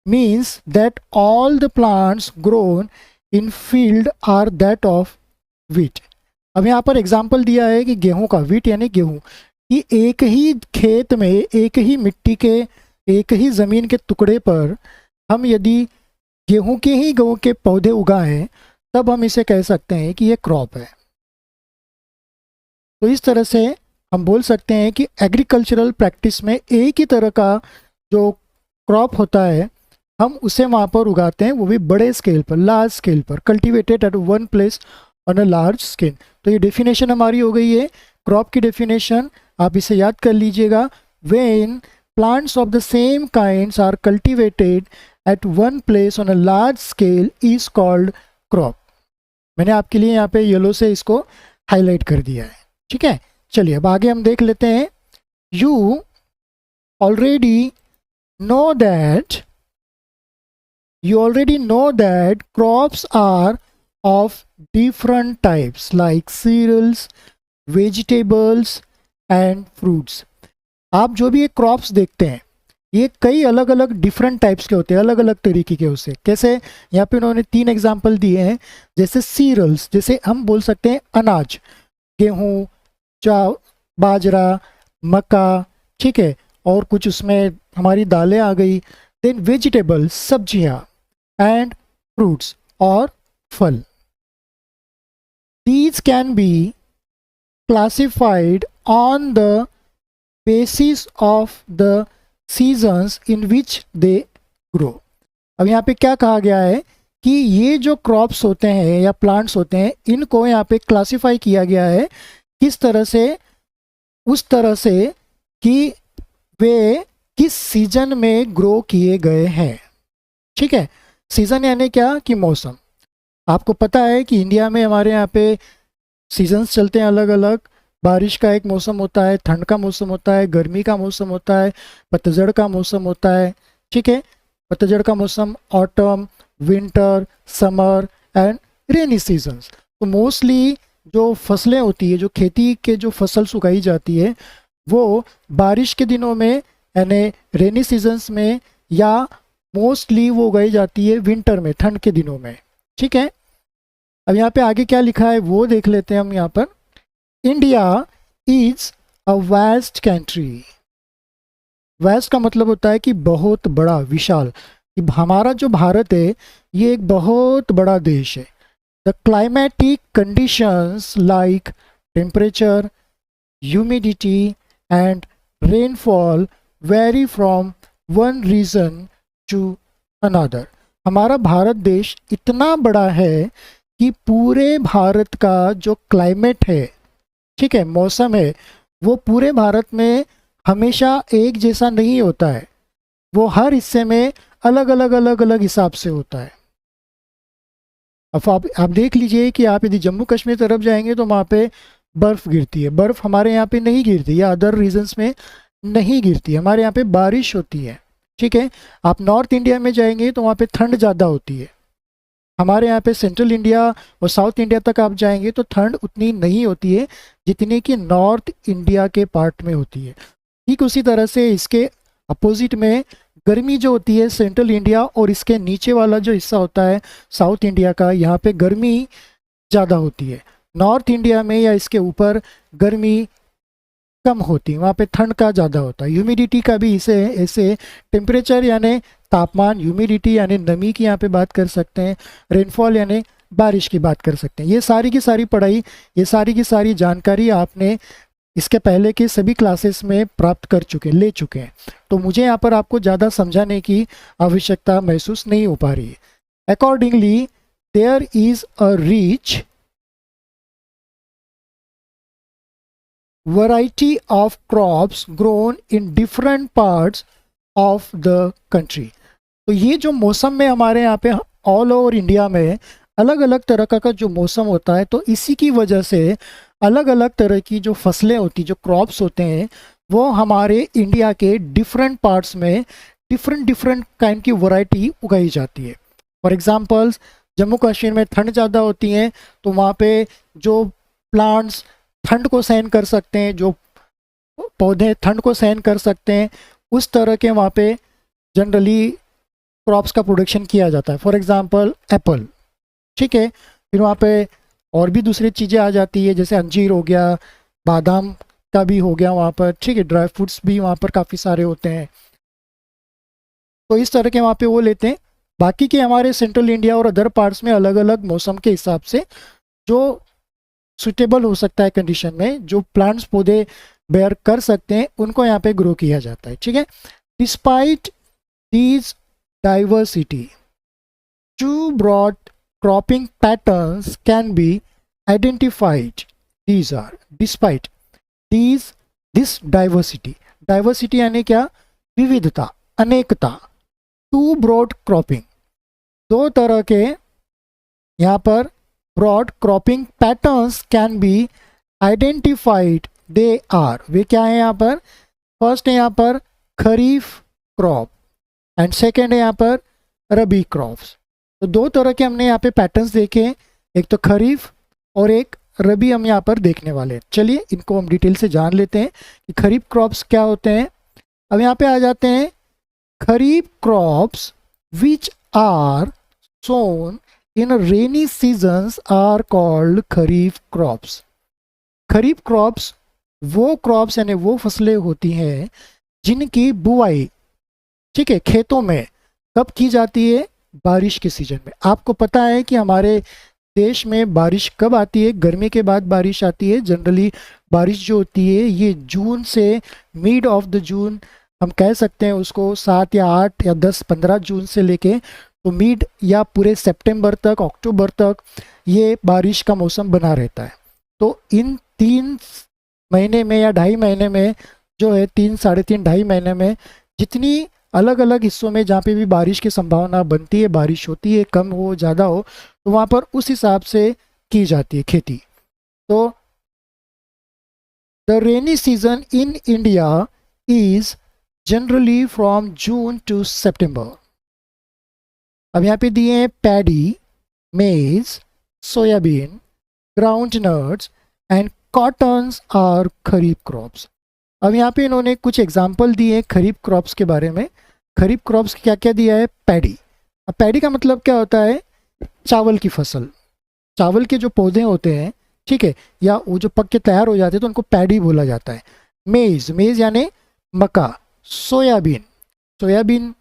means that all the plants grown in field are that of wheat। अब यहाँ पर एग्जाम्पल दिया है कि गेहूं का, wheat यानी गेहूं, कि एक ही खेत में, एक ही मिट्टी के, एक ही ज़मीन के टुकड़े पर हम यदि गेहूं के पौधे उगाएं तब हम इसे कह सकते हैं कि ये क्रॉप है। तो इस तरह से हम बोल सकते हैं कि एग्रीकल्चरल प्रैक्टिस में एक ही तरह का जो क्रॉप होता है हम उसे वहाँ पर उगाते हैं, वो भी बड़े स्केल पर, लार्ज स्केल पर, cultivated at one place on a large scale. तो ये डेफिनेशन हमारी हो गई है क्रॉप की डेफिनेशन, आप इसे याद कर लीजिएगा। When plants of the same kinds are cultivated at one place on a large scale is called crop. मैंने आपके लिए यहाँ पे येलो से इसको हाईलाइट कर दिया है, ठीक है। चलिए अब आगे हम देख लेते हैं। You already know that crops are of different types like cereals, vegetables and fruits। आप जो भी ये क्रॉप्स देखते हैं ये कई अलग अलग डिफरेंट टाइप्स के होते हैं, अलग अलग तरीके के उससे। कैसे, यहाँ पे उन्होंने 3 एग्जाम्पल दिए हैं। जैसे सीरियल्स, जैसे हम बोल सकते हैं अनाज, गेहूँ, बाजरा, मक्का, ठीक है, और कुछ उसमें हमारी दालें आ गई। देन वेजिटेबल्स, सब्जियाँ, एंड फ्रूट्स और फल। These can be classified on the basis of the seasons in which they grow। अब यहाँ पे क्या कहा गया है कि ये जो क्रॉप्स होते हैं या प्लांट्स होते हैं, इनको यहाँ पे क्लासिफाई किया गया है किस तरह से, उस तरह से कि वे किस सीजन में ग्रो किए गए हैं, ठीक है। सीजन यानी क्या कि मौसम। आपको पता है कि इंडिया में हमारे यहाँ पे सीजन्स चलते हैं अलग अलग। बारिश का एक मौसम होता है, ठंड का मौसम होता है, गर्मी का मौसम होता है, पतझड़ का मौसम होता है, ठीक है। पतझड़ का मौसम autumn, winter, summer and rainy seasons. तो मोस्टली जो फसलें होती है, जो खेती के जो फसल उगाई जाती है, वो बारिश के दिनों में यानी रेनी सीजन्स में, या मोस्टली वो उगाई जाती है विंटर में, ठंड के दिनों में, ठीक है। अब यहाँ पे आगे क्या लिखा है वो देख लेते हैं हम। यहाँ पर India is a vast country. Vast का मतलब होता है कि बहुत बड़ा, विशाल। हमारा जो भारत है ये एक बहुत बड़ा देश है। The climatic conditions like temperature, humidity and rainfall vary from one region to another. हमारा भारत देश इतना बड़ा है कि पूरे भारत का जो क्लाइमेट है, ठीक है, मौसम है, वो पूरे भारत में हमेशा एक जैसा नहीं होता है। वो हर हिस्से में अलग अलग हिसाब से होता है। अब आप देख लीजिए कि आप यदि जम्मू कश्मीर तरफ जाएंगे तो वहाँ पे बर्फ़ गिरती है। बर्फ़ हमारे यहाँ पे नहीं गिरती, या अदर रीजन्स में नहीं गिरती। हमारे यहाँ पे बारिश होती है, ठीक है। आप नॉर्थ इंडिया में जाएंगे तो वहाँ पे ठंड ज़्यादा होती है। हमारे यहाँ पे सेंट्रल इंडिया और साउथ इंडिया तक आप जाएंगे तो ठंड उतनी नहीं होती है जितनी कि नॉर्थ इंडिया के पार्ट में होती है। ठीक उसी तरह से इसके अपोजिट में गर्मी जो होती है सेंट्रल इंडिया और इसके नीचे वाला जो हिस्सा होता है साउथ इंडिया का, यहाँ पे गर्मी ज़्यादा होती है। नॉर्थ इंडिया में या इसके ऊपर गर्मी कम होती है, वहाँ पे ठंड का ज़्यादा होता है। ह्यूमिडिटी का भी इसे ऐसे टेम्परेचर यानी तापमान, ह्यूमिडिटी यानी नमी की यहाँ पे बात कर सकते हैं, रेनफॉल यानी बारिश की बात कर सकते हैं। ये सारी की सारी पढ़ाई, ये सारी की सारी जानकारी आपने इसके पहले के सभी क्लासेस में प्राप्त कर चुके, ले चुके हैं। तो मुझे यहाँ पर आपको ज़्यादा समझाने की आवश्यकता महसूस नहीं हो पा रही है। Accordingly there is a rich variety of crops grown in different parts of the country। तो ये जो मौसम में हमारे यहाँ पे ऑल ओवर इंडिया में अलग अलग तरह का जो मौसम होता है, तो इसी की वजह से अलग अलग तरह की जो फसलें होती, जो क्रॉप्स होते हैं, वो हमारे इंडिया के डिफरेंट पार्ट्स में डिफरेंट काइंड की वैरायटी उगाई जाती है। फॉर एग्जांपल्स, जम्मू कश्मीर में ठंड ज़्यादा होती है तो वहाँ पे जो प्लांट्स ठंड को सहन कर सकते हैं, जो पौधे ठंड को सहन कर सकते हैं, उस तरह के वहाँ पे जनरली क्रॉप्स का प्रोडक्शन किया जाता है। फॉर एग्जांपल एप्पल, ठीक है। फिर वहाँ पे और भी दूसरी चीज़ें आ जाती है, जैसे अंजीर हो गया, बादाम का भी हो गया वहाँ पर, ठीक है। ड्राई फ्रूट्स भी वहाँ पर काफ़ी सारे होते हैं। तो इस तरह के वहाँ पे वो लेते हैं। बाकी के हमारे सेंट्रल इंडिया और अदर पार्ट्स में अलग अलग मौसम के हिसाब से जो सुटेबल हो सकता है कंडीशन में, जो प्लांट्स पौधे बेयर कर सकते हैं, उनको यहाँ पे ग्रो किया जाता है, ठीक है। Despite these diversity. Two broad cropping patterns can be identified. These are despite this diversity. Diversity यानी क्या? विविधता, अनेकता. Two broad cropping, दो तरह के यहाँ पर broad cropping patterns can be identified. They are, वे क्या है यहाँ पर? फर्स्ट है यहाँ पर खरीफ क्रॉप एंड सेकेंड है यहाँ पर रबी क्रॉप्स. तो दो तरह के हमने यहाँ पे पैटर्न्स देखे, एक तो खरीफ और एक रबी हम यहाँ पर देखने वाले हैं. चलिए इनको हम डिटेल से जान लेते हैं कि खरीफ क्रॉप्स क्या होते हैं. अब यहाँ पे आ जाते हैं. Kharif crops which are sown in rainy seasons are called kharif crops. Kharif crops वो क्रॉप्स यानी वो फसलें होती हैं जिनकी बुआई, ठीक है, खेतों में कब की जाती है? बारिश के सीजन में. आपको पता है कि हमारे देश में बारिश कब आती है? गर्मी के बाद बारिश आती है. जनरली बारिश जो होती है ये जून से मिड ऑफ द जून, हम कह सकते हैं उसको 7 या 8 या 10 15 जून से लेके तो मिड या पूरे सितंबर तक, अक्टूबर तक ये बारिश का मौसम बना रहता है. तो इन 3 महीने में या 2.5 महीने में जो है 3 साढ़े 3 2.5 महीने में जितनी अलग अलग हिस्सों में जहाँ पे भी बारिश की संभावना बनती है, बारिश होती है, कम हो ज़्यादा हो, तो वहाँ पर उस हिसाब से की जाती है खेती. तो the rainy season in India is generally from June to September. अब यहाँ पे दिए हैं paddy, maize, soybean, ground nuts and cottons are kharif crops. अब यहाँ पे इन्होंने कुछ एग्जाम्पल दिए हैं खरीफ क्रॉप्स के बारे में. खरीफ क्रॉप्स क्या क्या दिया है? पैडी. अब पैडी का मतलब क्या होता है? चावल की फसल. चावल के जो पौधे होते हैं, ठीक है, या वो जो पक के तैयार हो जाते हैं तो उनको पैडी बोला जाता है. मेज, मेज यानी मक्का. सोयाबीन, सोयाबीन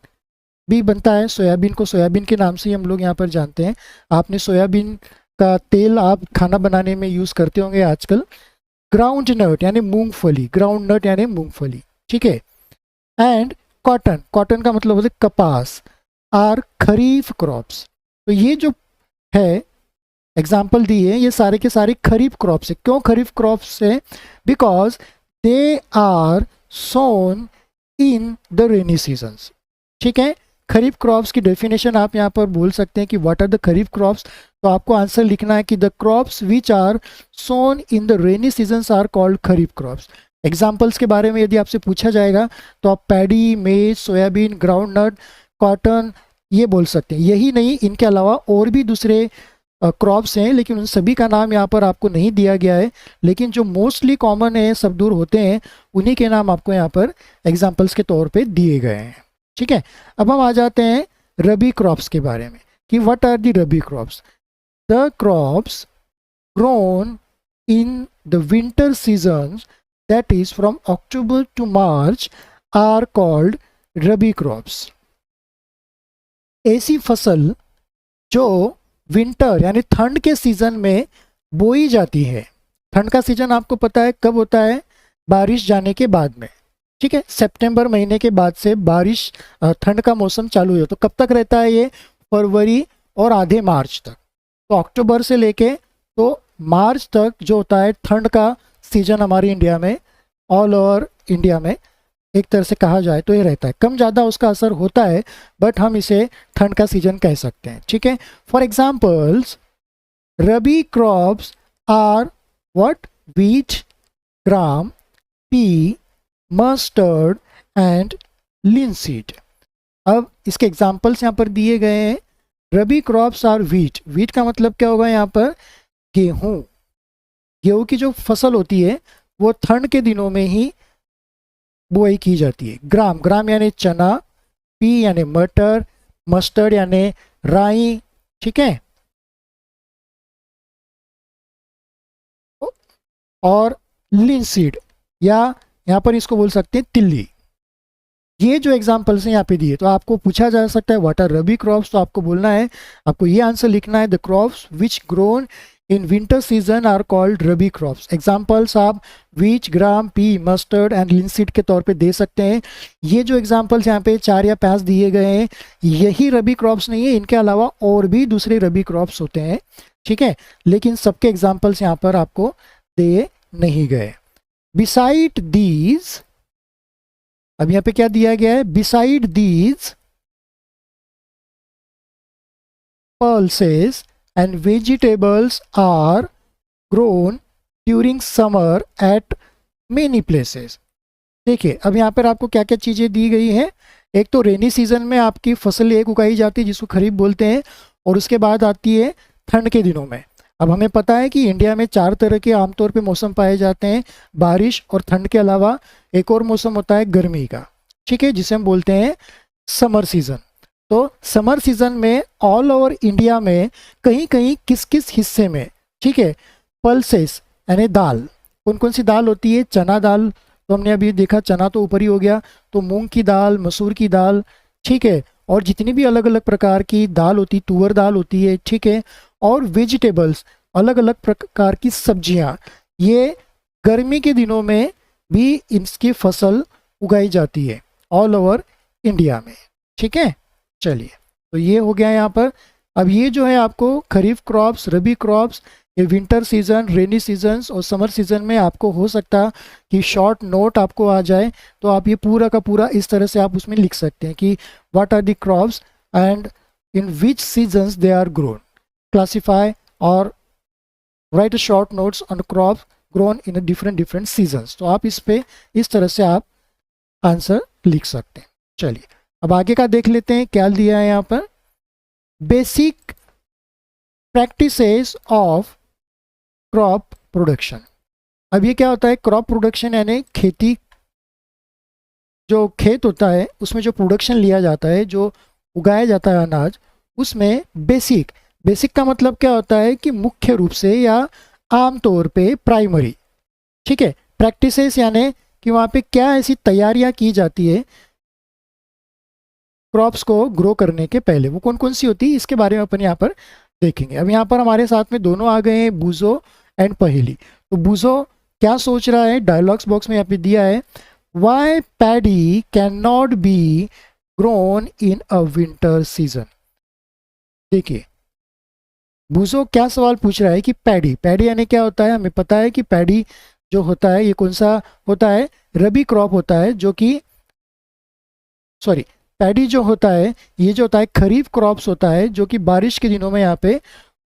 भी बनता है. सोयाबीन को सोयाबीन के नाम से ही हम लोग यहाँ पर जानते हैं. आपने सोयाबीन का तेल आप खाना बनाने में यूज़ करते होंगे आजकल. ग्राउंड नट यानी मूंगफली. ग्राउंड नट यानी मूंगफली, ठीक है. एंड कॉटन, कॉटन का मतलब होता है कपास. Are kharif crops. तो ये जो है एग्जाम्पल दिए, ये सारे के सारे खरीफ क्रॉप्स है. क्यों खरीफ क्रॉप्स है? Because they are sown in the rainy seasons. ठीक है. खरीफ क्रॉप्स की डेफिनेशन आप यहाँ पर बोल सकते हैं कि what are the kharif crops. तो आपको आंसर लिखना है कि the crops which are sown in the rainy seasons are called kharif crops. Examples के बारे में यदि आपसे पूछा जाएगा तो आप पैडी, मेज, सोयाबीन, ग्राउंड नट, कॉटन ये बोल सकते हैं. यही नहीं, इनके अलावा और भी दूसरे क्रॉप्स हैं, लेकिन उन सभी का नाम यहाँ पर आपको नहीं दिया गया है. लेकिन जो मोस्टली कॉमन है, सब दूर होते हैं, उन्हीं के नाम आपको यहाँ पर एग्जाम्पल्स के तौर पे दिए गए हैं. ठीक है. अब हम आ जाते हैं रबी क्रॉप्स के बारे में कि what are the rabi crops. The crops grown in the winter seasons, that is from October to March, are called rabi crops. ऐसी फसल जो विंटर यानी ठंड के सीजन में बोई जाती है. ठंड का सीजन आपको पता है कब होता है? बारिश जाने के बाद में. ठीक है. सितंबर महीने के बाद से बारिश, ठंड का मौसम चालू हो. तो कब तक रहता है ये? फरवरी और आधे मार्च तक. तो अक्टूबर से लेके तो मार्च तक जो होता है ठंड का सीजन हमारे इंडिया में, ऑल ओवर इंडिया में एक तरह से कहा जाए तो ये रहता है. कम ज़्यादा उसका असर होता है, बट हम इसे ठंड का सीजन कह सकते हैं. ठीक है. For examples, rabi crops are what? Wheat, gram, pea, mustard and linseed. अब इसके एग्जाम्पल्स यहाँ पर दिए गए हैं. Rabi crops are wheat. Wheat का मतलब क्या होगा यहाँ पर? गेहूँ. गेहूँ की जो फसल होती है वो ठंड के दिनों में ही बुआई की जाती है. ग्राम, ग्राम यानी चना, पी यानी मटर, मस्टर्ड यानी राई. ठीक है. और लिनसीड या यहाँ पर इसको बोल सकते हैं तिल्ली. ये जो एग्जाम्पल्स हैं यहाँ पे दिए, तो आपको पूछा जा सकता है व्हाट आर रबी क्रॉप्स. तो आपको बोलना है, आपको ये आंसर लिखना है the crops which grown in winter season are called rabi crops. Examples आप wheat, gram, pea, mustard and linseed के तौर पे दे सकते हैं. ये जो examples यहाँ पे 4 या 5 दिए गए हैं, यही रबी क्रॉप्स नहीं है, इनके अलावा और भी दूसरे रबी क्रॉप्स होते हैं, ठीक है, लेकिन सबके एग्जाम्पल्स यहाँ पर आपको दिए नहीं गए. बिसाइड दीज, अब यहाँ पे क्या दिया गया है, beside these pulses and vegetables are grown during summer at many places. देखिए अब यहाँ पर आपको क्या क्या चीज़ें दी गई हैं. एक तो रेनी सीजन में आपकी फसल एक उगाई जाती है जिसको खरीफ बोलते हैं, और उसके बाद आती है ठंड के दिनों में. अब हमें पता है कि इंडिया में 4 तरह के आमतौर पे मौसम पाए जाते हैं, बारिश और ठंड के अलावा एक और मौसम होता है गर्मी का, ठीक है, जिसे हम बोलते हैं समर सीजन. तो समर सीजन में ऑल ओवर इंडिया में कहीं कहीं किस किस हिस्से में, ठीक है, पल्सेस यानी दाल, कौन कौन सी दाल होती है, चना दाल, तो हमने अभी देखा चना तो ऊपर ही हो गया, तो मूंग की दाल, मसूर की दाल, ठीक है, और जितनी भी अलग अलग प्रकार की दाल होती, तुअर दाल होती है, ठीक है, और वेजिटेबल्स, अलग अलग प्रकार की सब्जियां, ये गर्मी के दिनों में भी इसकी फसल उगाई जाती है ऑल ओवर इंडिया में, ठीक है. चलिए, तो ये हो गया यहाँ पर. अब ये जो है आपको खरीफ क्रॉप्स, रबी क्रॉप्स, ये विंटर सीजन, रेनी सीजन्स और समर सीजन में आपको हो सकता कि शॉर्ट नोट आपको आ जाए, तो आप ये पूरा का पूरा इस तरह से आप उसमें लिख सकते हैं कि what are the crops and in which seasons they are grown, classify और write short notes on crop grown in different seasons. तो आप इस पे इस तरह से आप आंसर लिख सकते हैं. चलिए अब आगे का देख लेते हैं क्या दिया है यहाँ पर. Basic practices of crop production. अब ये क्या होता है, क्रॉप प्रोडक्शन यानी खेती, जो खेत होता है उसमें जो प्रोडक्शन लिया जाता है, जो उगाया जाता है अनाज, उसमें बेसिक, बेसिक का मतलब क्या होता है कि मुख्य रूप से या आमतौर पे प्राइमरी, ठीक है, प्रैक्टिसेस यानी कि वहाँ पे क्या ऐसी तैयारियां की जाती है क्रॉप्स को ग्रो करने के पहले, वो कौन कौन सी होती है, इसके बारे में अपन यहाँ पर देखेंगे. अब यहाँ पर हमारे साथ में दोनों आ गए हैं, बूजो एंड पहेली. तो बूजो क्या सोच रहा है, डायलॉग्स बॉक्स में यहाँ पे दिया है, why paddy can not be grown in a winter season. देखिए बूजो क्या सवाल पूछ रहा है कि पैडी, पैडी यानी क्या होता है, हमें पता है कि पैडी जो होता है ये कौन सा होता है, रबी क्रॉप होता है, जो कि सॉरी पैडी जो होता है ये जो होता है खरीफ क्रॉप्स होता है, जो कि बारिश के दिनों में यहाँ पे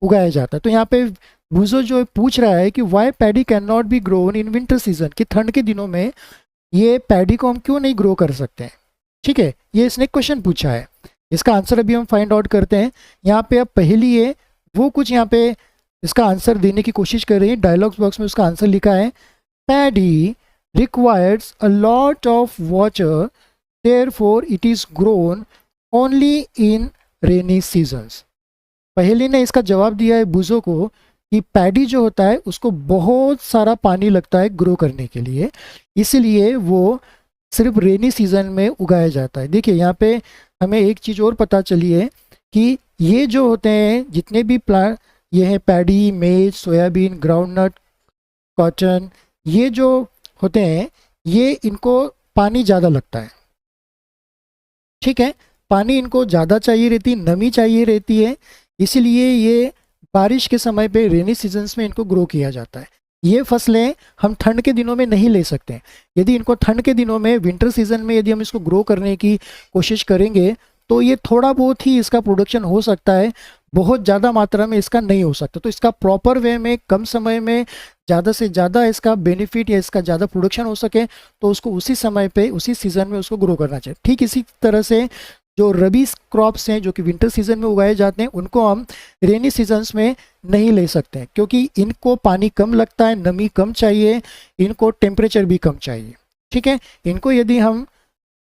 उगाया जाता है. तो यहाँ पे बूजो जो पूछ रहा है कि why paddy can not be grown in winter season, कि ठंड के दिनों में ये पैडी को हम क्यों नहीं ग्रो कर सकते हैं, ठीक है, ये इसने क्वेश्चन पूछा है. इसका आंसर अभी हम फाइंड आउट करते हैं. यहाँ पे अब पहली है वो कुछ यहाँ पे इसका आंसर देने की कोशिश कर रही है. डायलॉग्स बॉक्स में उसका आंसर लिखा है, paddy requires a lot of water, therefore it is grown only in rainy seasons. पहले ने इसका जवाब दिया है बूजो को कि पैडी जो होता है उसको बहुत सारा पानी लगता है ग्रो करने के लिए, इसलिए वो सिर्फ रेनी सीजन में उगाया जाता है. देखिए यहाँ पे हमें एक चीज़ और पता चली है कि ये जो होते हैं जितने भी प्लांट, ये है paddy, maize, soybean, groundnut, cotton, ये जो होते हैं ये इनको पानी ज़्यादा लगता है, ठीक है, पानी इनको ज़्यादा चाहिए रहती, नमी चाहिए रहती है, इसीलिए ये बारिश के समय पे रेनी सीजन्स में इनको ग्रो किया जाता है. ये फसलें हम ठंड के दिनों में नहीं ले सकते. यदि इनको ठंड के दिनों में, विंटर सीजन में यदि हम इसको ग्रो करने की कोशिश करेंगे तो ये थोड़ा बहुत ही इसका प्रोडक्शन हो सकता है, बहुत ज़्यादा मात्रा में इसका नहीं हो सकता. तो इसका प्रॉपर वे में कम समय में ज़्यादा से ज़्यादा इसका बेनिफिट या इसका ज़्यादा प्रोडक्शन हो सके तो उसको उसी समय पे, उसी सीज़न में उसको ग्रो करना चाहिए. ठीक इसी तरह से जो रबी क्रॉप्स हैं जो कि विंटर सीजन में उगाए जाते हैं उनको हम रेनी सीजन्स में नहीं ले सकते हैं, क्योंकि इनको पानी कम लगता है, नमी कम चाहिए, इनको टेम्परेचर भी कम चाहिए. ठीक है, इनको यदि हम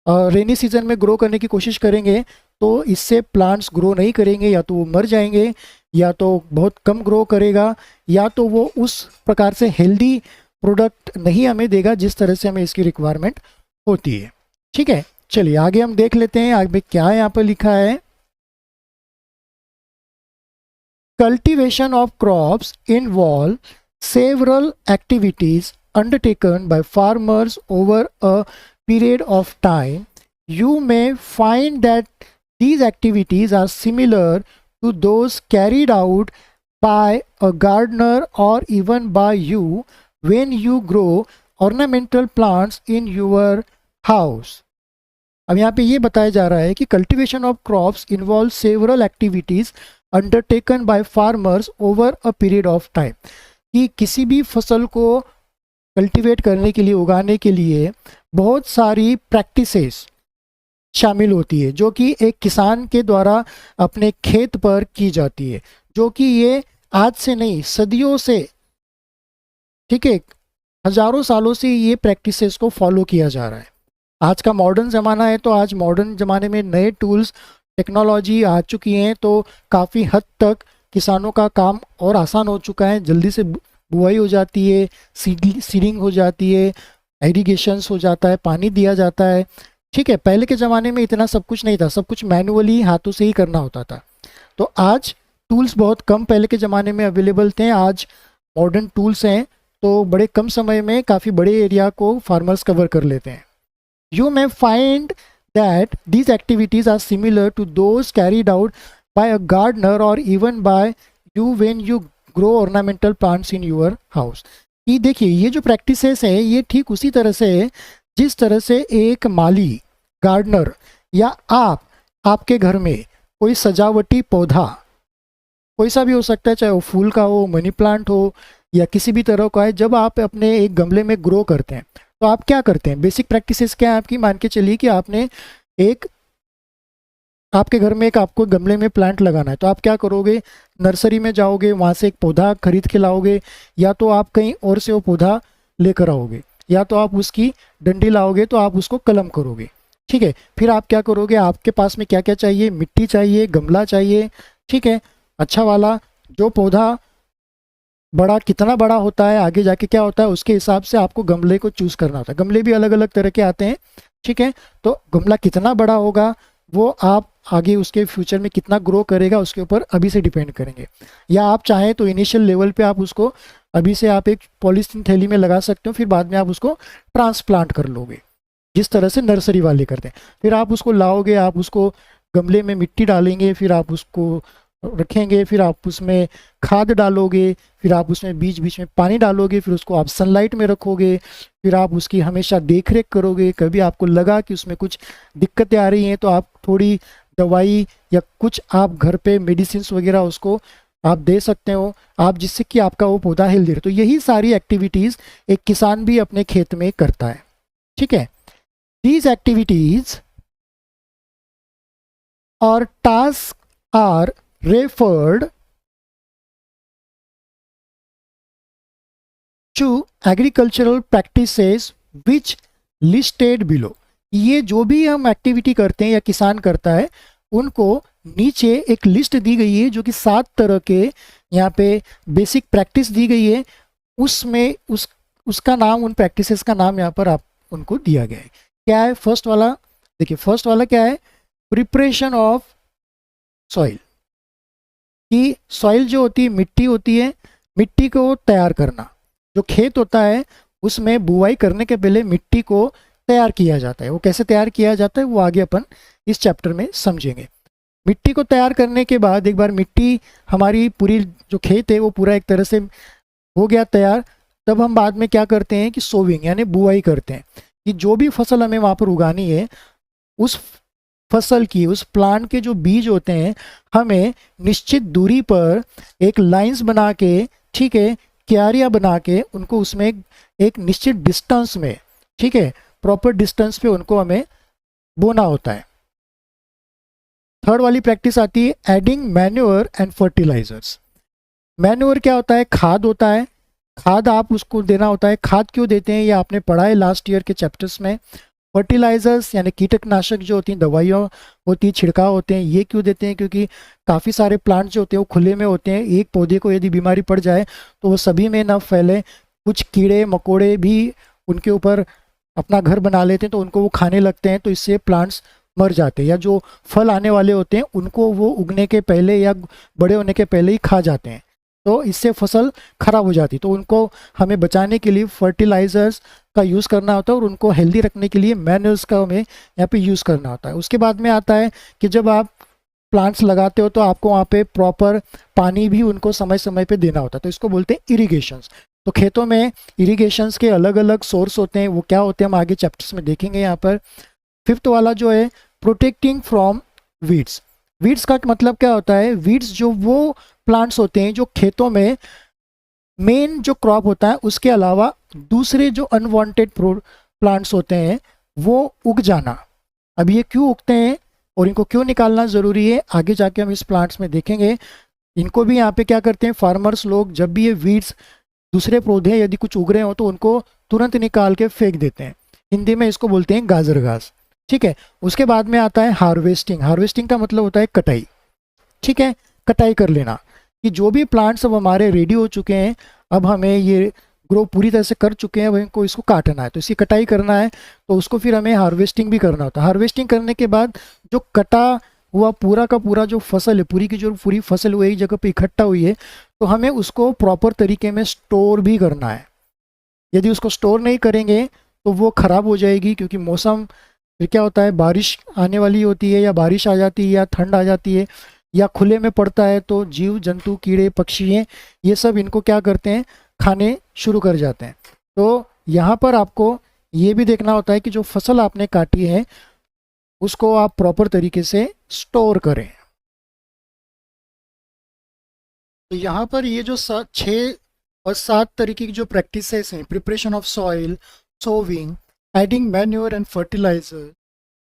रेनी सीजन में ग्रो करने की कोशिश करेंगे तो इससे प्लांट्स ग्रो नहीं करेंगे, या तो वो मर जाएंगे, या तो बहुत कम ग्रो करेगा, या तो वो उस प्रकार से हेल्दी प्रोडक्ट नहीं हमें देगा जिस तरह से हमें इसकी रिक्वायरमेंट होती है. ठीक है, चलिए आगे हम देख लेते हैं आगे क्या यहाँ पर लिखा है. Cultivation of crops involve several activities undertaken by farmers over a period of time. You may find that these activities are similar to those carried out by a gardener or even by you when you grow ornamental plants in your house. अब यहाँ पे ये बताया जा रहा है कि cultivation of crops involve several activities undertaken by farmers over a period of time, कि किसी भी फसल को कल्टीवेट करने के लिए, उगाने के लिए बहुत सारी प्रैक्टिसेस शामिल होती है जो कि एक किसान के द्वारा अपने खेत पर की जाती है, जो कि ये आज से नहीं, सदियों से, ठीक है, हजारों सालों से ये प्रैक्टिसेस को फॉलो किया जा रहा है। आज का मॉडर्न ज़माना है, तो आज मॉडर्न ज़माने में नए टूल्स, टेक्नोलॉजी आ चुकी हैं, तो काफ़ी हद तक किसानों का काम और आसान हो चुका है। जल्दी से बुआई हो जाती है, सीडिंग हो जाती है, इरिगेशंस हो जाता है, पानी दिया जाता है, ठीक है। पहले के ज़माने में इतना सब कुछ नहीं था, सब कुछ मैनुअली हाथों से ही करना होता था। तो आज टूल्स बहुत कम पहले के ज़माने में अवेलेबल थे, आज मॉडर्न टूल्स हैं, तो बड़े कम समय में काफ़ी बड़े एरिया को फार्मर्स कवर कर लेते हैं। You may find that these activities are similar to those carried out by a gardener or even by you when you grow ornamental plants in your house. ये देखिए, ये जो प्रैक्टिसेस है ये ठीक उसी तरह से है जिस तरह से एक माली, गार्डनर या आपके घर में कोई सजावटी पौधा, कोई सा भी हो सकता है, चाहे वो फूल का हो, मनी प्लांट हो या किसी भी तरह का है, जब आप अपने एक गमले में ग्रो करते हैं तो आप क्या करते हैं? बेसिक प्रैक्टिसेस क्या है आपकी? मान के चलिए कि आपने आपके घर में एक आपको गमले में प्लांट लगाना है, तो आप क्या करोगे? नर्सरी में जाओगे, वहाँ से एक पौधा खरीद के लाओगे, या तो आप कहीं और से वो पौधा लेकर आओगे, या तो आप उसकी डंडी लाओगे, तो आप उसको कलम करोगे, ठीक है। फिर आप क्या करोगे? आपके पास में क्या क्या चाहिए? मिट्टी चाहिए, गमला चाहिए, ठीक है, अच्छा वाला। जो पौधा बड़ा, कितना बड़ा होता है, आगे जाके क्या होता है, उसके हिसाब से आपको गमले को चूज़ करना होता है। गमले भी अलग अलग तरह के आते हैं, ठीक है। तो गमला कितना बड़ा होगा वो आप आगे उसके फ्यूचर में कितना ग्रो करेगा उसके ऊपर अभी से डिपेंड करेंगे। या आप चाहें तो इनिशियल लेवल पे आप उसको अभी से आप एक पॉलीथीन थैली में लगा सकते हो, फिर बाद में आप उसको ट्रांसप्लांट कर लोगे, जिस तरह से नर्सरी वाले करते हैं। फिर आप उसको लाओगे, आप उसको गमले में मिट्टी डालेंगे, फिर आप उसको रखेंगे, फिर आप उसमें खाद डालोगे, फिर आप उसमें बीच बीच में पानी डालोगे, फिर उसको आप सनलाइट में रखोगे, फिर आप उसकी हमेशा देख रेख करोगे। कभी आपको लगा कि उसमें कुछ दिक्कतें आ रही हैं तो आप थोड़ी दवाई या कुछ आप घर पे मेडिसिन वगैरह उसको आप दे सकते हो, आप, जिससे कि आपका वो पौधा हेल्दी रहे। तो यही सारी एक्टिविटीज़ एक किसान भी अपने खेत में करता है, ठीक है। दीज एक्टिविटीज और task are referred to agricultural practices which listed below. ये जो भी हम एक्टिविटी करते हैं या किसान करता है, उनको नीचे एक लिस्ट दी गई है जो कि 7 तरह के यहाँ पे बेसिक प्रैक्टिस दी गई है। उसमें उसका नाम, उन प्रैक्टिसेस का नाम यहाँ पर आप उनको दिया गया है। क्या है फर्स्ट वाला? देखिए, फर्स्ट वाला क्या है? प्रिपरेशन ऑफ सॉइल, कि सॉइल जो होती है, मिट्टी होती है, मिट्टी को तैयार करना। जो खेत होता है उसमें बुआई करने के पहले मिट्टी को तैयार किया जाता है। वो कैसे तैयार किया जाता है वो आगे अपन इस चैप्टर में समझेंगे। मिट्टी को तैयार करने के बाद, एक बार मिट्टी हमारी पूरी, जो खेत है वो पूरा एक तरह से हो गया तैयार, तब हम बाद में क्या करते हैं कि सोविंग यानी बुआई करते हैं, कि जो भी फसल हमें वहाँ पर उगानी है, उस फसल की, उस प्लांट के जो बीज होते हैं, हमें निश्चित दूरी पर एक लाइंस बना के, ठीक है, क्यारियां बना के उनको उसमें एक निश्चित डिस्टेंस में, ठीक है, प्रॉपर डिस्टेंस पे उनको हमें बोना होता है। थर्ड वाली प्रैक्टिस आती है adding manure and fertilisers. Manure क्या होता है? खाद होता है। खाद आप उसको देना होता है। खाद क्यों देते हैं ये आपने पढ़ा है लास्ट ईयर के चैप्टर्स में। फर्टिलाइजर्स यानी कीटनाशक जो होती हैं, दवाइयाँ होती हैं, छिड़काव होते हैं, ये क्यों देते हैं? क्योंकि काफ़ी सारे प्लांट जो होते हैं वो खुले में होते हैं। एक पौधे को यदि बीमारी पड़ जाए तो वो सभी में ना फैले। कुछ कीड़े मकोड़े भी उनके ऊपर अपना घर बना लेते हैं तो उनको वो खाने लगते हैं, तो इससे प्लांट्स मर जाते हैं, या जो फल आने वाले होते हैं उनको वो उगने के पहले या बड़े होने के पहले ही खा जाते हैं, तो इससे फसल खराब हो जाती है। तो उनको हमें बचाने के लिए फर्टिलाइजर्स का यूज़ करना होता है, और उनको हेल्दी रखने के लिए मैन्यूर्स का हमें यहाँ पे यूज़ करना होता है। उसके बाद में आता है कि जब आप प्लांट्स लगाते हो तो आपको वहाँ पे प्रॉपर पानी भी उनको समय समय पे देना होता है, तो इसको बोलते हैं इरिगेशंस। तो खेतों में इरिगेशंस के अलग अलग सोर्स होते हैं, वो क्या होते हैं हम आगे चैप्टर्स में देखेंगे। यहाँ पर फिफ्थ वाला जो है प्रोटेक्टिंग फ्रॉम वीड्स। वीड्स का मतलब क्या होता है? वीड्स जो वो प्लांट्स होते हैं जो खेतों में मेन जो क्रॉप होता है उसके अलावा दूसरे जो अनवांटेड प्लांट्स होते हैं वो उग जाना। अब ये क्यों उगते हैं और इनको क्यों निकालना ज़रूरी है, आगे जाके हम इस प्लांट्स में देखेंगे। इनको भी यहाँ पे क्या करते हैं फार्मर्स लोग, जब भी ये वीड्स दूसरे पौधे यदि कुछ उग रहे हो तो उनको तुरंत निकाल के फेंक देते हैं। हिंदी में इसको बोलते हैं गाजर घास। ठीक है। उसके बाद में आता है हार्वेस्टिंग। हार्वेस्टिंग का मतलब होता है कटाई। ठीक है, कटाई कर लेना कि जो भी प्लांट्स अब हमारे रेडी हो चुके हैं, अब हमें ये ग्रो पूरी तरह से कर चुके हैं, अब इनको इसको काटना है, तो इसकी कटाई करना है, तो उसको फिर हमें हार्वेस्टिंग भी करना होता है। हार्वेस्टिंग करने के बाद जो कटा हुआ पूरा का पूरा जो फसल है, पूरी की जो पूरी फसल वो एक जगह पे इकट्ठा हुई है, तो हमें उसको प्रॉपर तरीके में स्टोर भी करना है। यदि उसको स्टोर नहीं करेंगे तो वो ख़राब हो जाएगी, क्योंकि मौसम फिर क्या होता है, बारिश आने वाली होती है या बारिश आ जाती है या ठंड आ जाती है या खुले में पड़ता है, तो जीव जंतु कीड़े पक्षी हैं ये सब इनको क्या करते हैं, खाने शुरू कर जाते हैं। तो यहाँ पर आपको ये भी देखना होता है कि जो फसल आपने काटी है उसको आप प्रॉपर तरीके से स्टोर करें। तो यहाँ पर ये जो 6 और 7 तरीके की जो प्रैक्टिसेस हैं, preparation of soil, sowing, adding manure and fertiliser,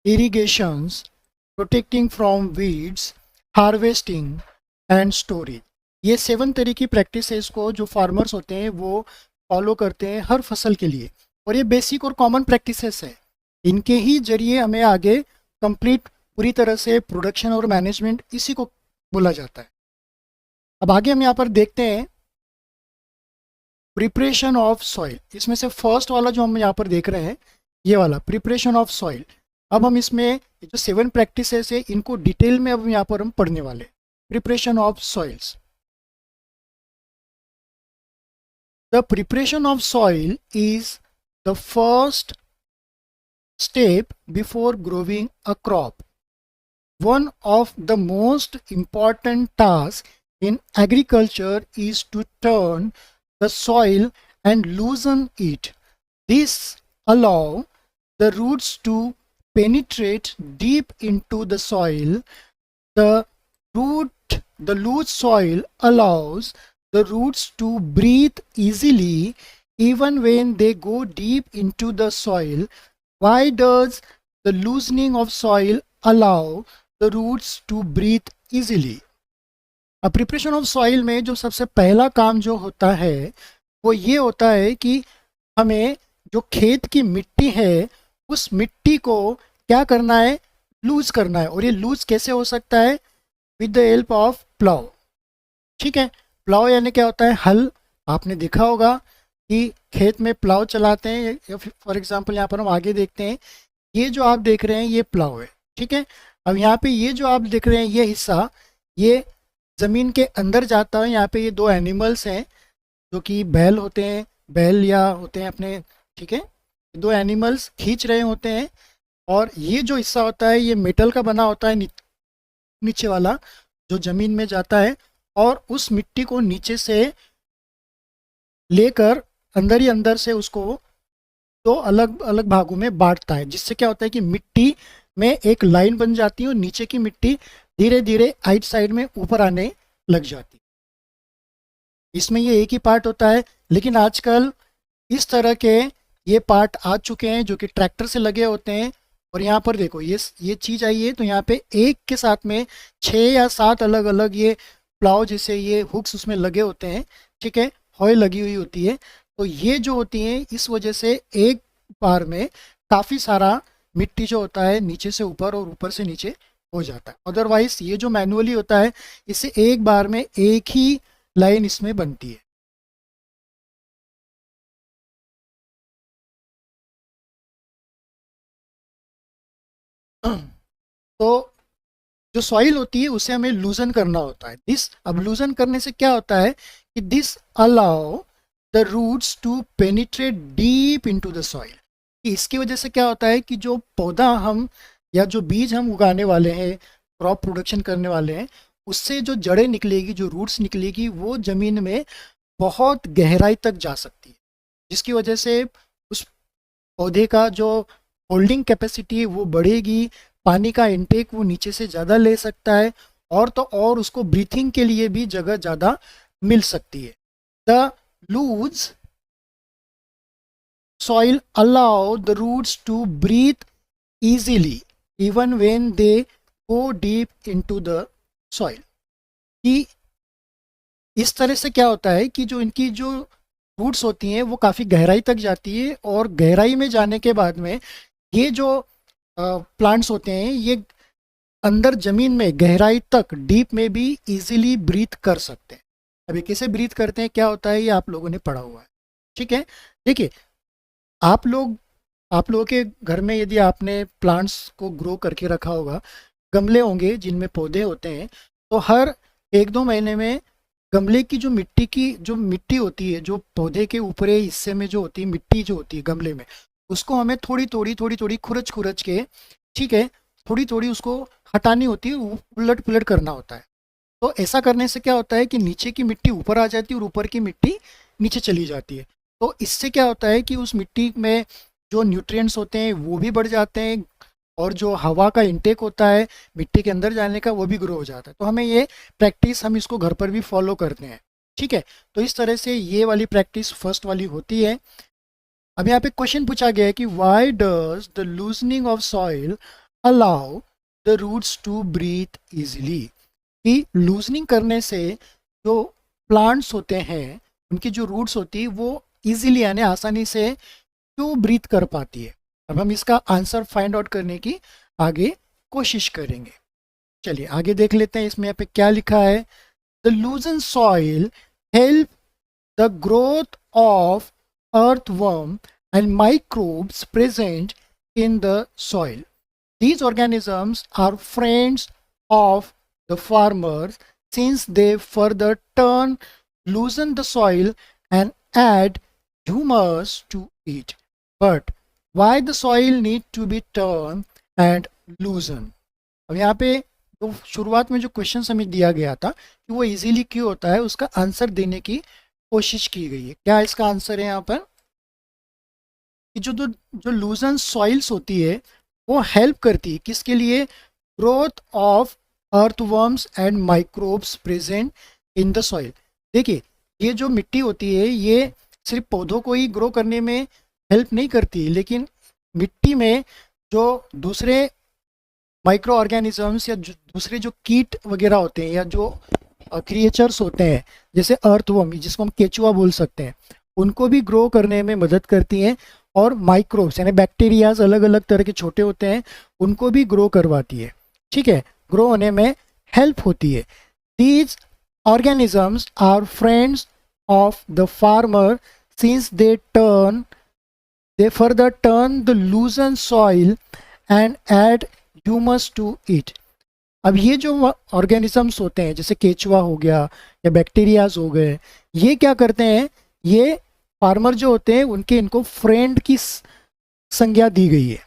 irrigations, protecting from weeds, harvesting and storage, ये 7 तरह की प्रैक्टिसेस को जो फार्मर्स होते हैं वो फॉलो करते हैं हर फसल के लिए, और ये बेसिक और कॉमन प्रैक्टिसेस है। इनके ही जरिए हमें आगे कंप्लीट पूरी तरह से प्रोडक्शन और मैनेजमेंट इसी को बोला जाता है। अब आगे हम यहाँ पर देखते हैं प्रिपरेशन ऑफ सॉइल। इसमें से फर्स्ट वाला जो हम यहाँ पर देख रहे हैं ये वाला प्रिपरेशन ऑफ सॉइल। अब हम इसमें ये जो 7 प्रैक्टिसेस है इनको डिटेल में अब यहाँ पर हम पढ़ने वाले। Preparation of soils. The preparation of soil is the first step before growing a crop. One of the most important tasks in agriculture is to turn the soil and loosen it. This allows the roots to penetrate deep into the soil. The loose soil allows the roots to breathe easily even when they go deep into the soil. Why does the loosening of soil allow the roots to breathe easily? अब preparation of soil में जो सबसे पहला काम जो होता है वो ये होता है कि हमें जो खेत की मिट्टी है उस मिट्टी को क्या करना है, लूज करना है। और ये लूज कैसे हो सकता है? With the help of plough. ठीक है, प्लाव यानी क्या होता है, हल। आपने देखा होगा कि खेत में प्लाव चलाते हैं, या फॉर एग्जांपल यहाँ पर हम आगे देखते हैं, ये जो आप देख रहे हैं ये प्लाव है। ठीक है, अब यहाँ पे ये जो आप देख रहे हैं ये हिस्सा ये ज़मीन के अंदर जाता है। यहाँ पे ये 2 एनिमल्स हैं जो कि बैल होते हैं, बैल या होते हैं अपने। ठीक है, 2 एनिमल्स खींच रहे होते हैं, और ये जो हिस्सा होता है ये मेटल का बना होता है, नीचे वाला जो ज़मीन में जाता है, और उस मिट्टी को नीचे से लेकर अंदर ही अंदर से उसको 2 अलग अलग भागों में बांटता है, जिससे क्या होता है कि मिट्टी में एक लाइन बन जाती है और नीचे की मिट्टी धीरे धीरे आइट साइड में ऊपर आने लग जाती है। इसमें ये एक ही पार्ट होता है, लेकिन आजकल इस तरह के ये पार्ट आ चुके हैं जो कि ट्रैक्टर से लगे होते हैं। और यहाँ पर देखो ये चीज़ आई है, तो यहाँ पे एक के साथ में 6 या 7 अलग अलग ये प्लाव जैसे ये हुक्स उसमें लगे होते हैं। ठीक है, हॉय लगी हुई होती है, तो ये जो होती है इस वजह से एक बार में काफ़ी सारा मिट्टी जो होता है नीचे से ऊपर और ऊपर से नीचे हो जाता है। अदरवाइज ये जो मैनुअली होता है इससे एक बार में एक ही लाइन इसमें बनती है। तो जो सॉइल होती है उसे हमें लूजन करना होता है। दिस अब लूजन करने से क्या होता है कि this allow the roots to penetrate deep into the soil. इसकी वजह से क्या होता है कि जो पौधा हम या जो बीज हम उगाने वाले हैं, क्रॉप प्रोडक्शन करने वाले हैं, उससे जो जड़ें निकलेगी, जो रूट्स निकलेगी, वो ज़मीन में बहुत गहराई तक जा सकती है, जिसकी वजह से उस पौधे का जो होल्डिंग कैपेसिटी है वो बढ़ेगी, पानी का इनटेक वो नीचे से ज़्यादा ले सकता है, और तो और उसको ब्रीथिंग के लिए भी जगह ज़्यादा मिल सकती है। The loose soil allow the roots to breathe easily even when they go deep into the soil। कि इस तरह से क्या होता है कि जो इनकी जो रूट्स होती हैं वो काफ़ी गहराई तक जाती है, और गहराई में जाने के बाद में ये जो प्लांट्स होते हैं ये अंदर ज़मीन में गहराई तक डीप में भी इजीली ब्रीथ कर सकते हैं। अभी कैसे ब्रीथ करते हैं, क्या होता है, ये आप लोगों ने पढ़ा हुआ है। ठीक है, देखिए आप लोगों के घर में यदि आपने प्लांट्स को ग्रो करके रखा होगा, गमले होंगे जिनमें पौधे होते हैं, तो हर 1-2 महीने में गमले की जो मिट्टी होती है, जो पौधे के ऊपरी हिस्से में जो होती है मिट्टी, जो होती है गमले में, उसको हमें थोड़ी खुरच के, ठीक है, थोड़ी उसको हटानी होती है, उलट पुलट करना होता है। तो ऐसा करने से क्या होता है कि नीचे की मिट्टी ऊपर आ जाती है और ऊपर की मिट्टी नीचे चली जाती है। तो इससे क्या होता है कि उस मिट्टी में जो न्यूट्रिएंट्स होते हैं वो भी बढ़ जाते हैं, और जो हवा का इंटेक होता है मिट्टी के अंदर जाने का वो भी ग्रो हो जाता है। तो हमें ये प्रैक्टिस, हम इसको घर पर भी फॉलो करते हैं। ठीक है, तो इस तरह से ये वाली प्रैक्टिस फर्स्ट वाली होती है। अब यहाँ पे क्वेश्चन पूछा गया है कि why does the loosening of soil allow the roots to breathe easily. कि लूजनिंग करने से जो प्लांट्स होते हैं उनकी जो रूट्स होती है वो इजीली यानी आसानी से क्यों ब्रीथ कर पाती है। अब हम इसका आंसर फाइंड आउट करने की आगे कोशिश करेंगे। चलिए आगे देख लेते हैं, इसमें यहाँ पे क्या लिखा है। The loosen soil help the growth of earthworm and microbes present in the soil. These organisms are friends of the farmers since they further loosen the soil and add humus to it. But why the soil need to be turned and loosened? अब यहाँ पे तो शुरुआत में जो question हमें दिया गया था कि वो इजीली क्यों होता है, उसका आंसर देने की कोशिश की गई है। क्या इसका आंसर है यहाँ पर कि जो लूजन सॉइल्स होती है वो हेल्प करती है किसके लिए, growth of earthworms and microbes present in the soil. देखिए ये जो मिट्टी होती है ये सिर्फ पौधों को ही ग्रो करने में हेल्प नहीं करती, लेकिन मिट्टी में जो दूसरे माइक्रो ऑर्गेनिजम्स या दूसरे जो कीट वगैरह होते हैं या जो क्रिएचर्स होते हैं जैसे अर्थवर्म, जिसको हम केचुआ बोल सकते हैं, उनको भी ग्रो करने में मदद करती हैं, और माइक्रोब्स यानी बैक्टीरियाज अलग अलग तरह के छोटे होते हैं उनको भी ग्रो करवाती है। ठीक है, ग्रो होने में हेल्प होती है। These organisms are friends of the farmer since they further turn the loosen soil and add humus to it. अब ये जो ऑर्गेनिजम्स होते हैं जैसे केचुआ हो गया या बैक्टीरियाज हो गए, ये क्या करते हैं, ये फार्मर जो होते हैं उनके इनको फ्रेंड की संज्ञा दी गई है।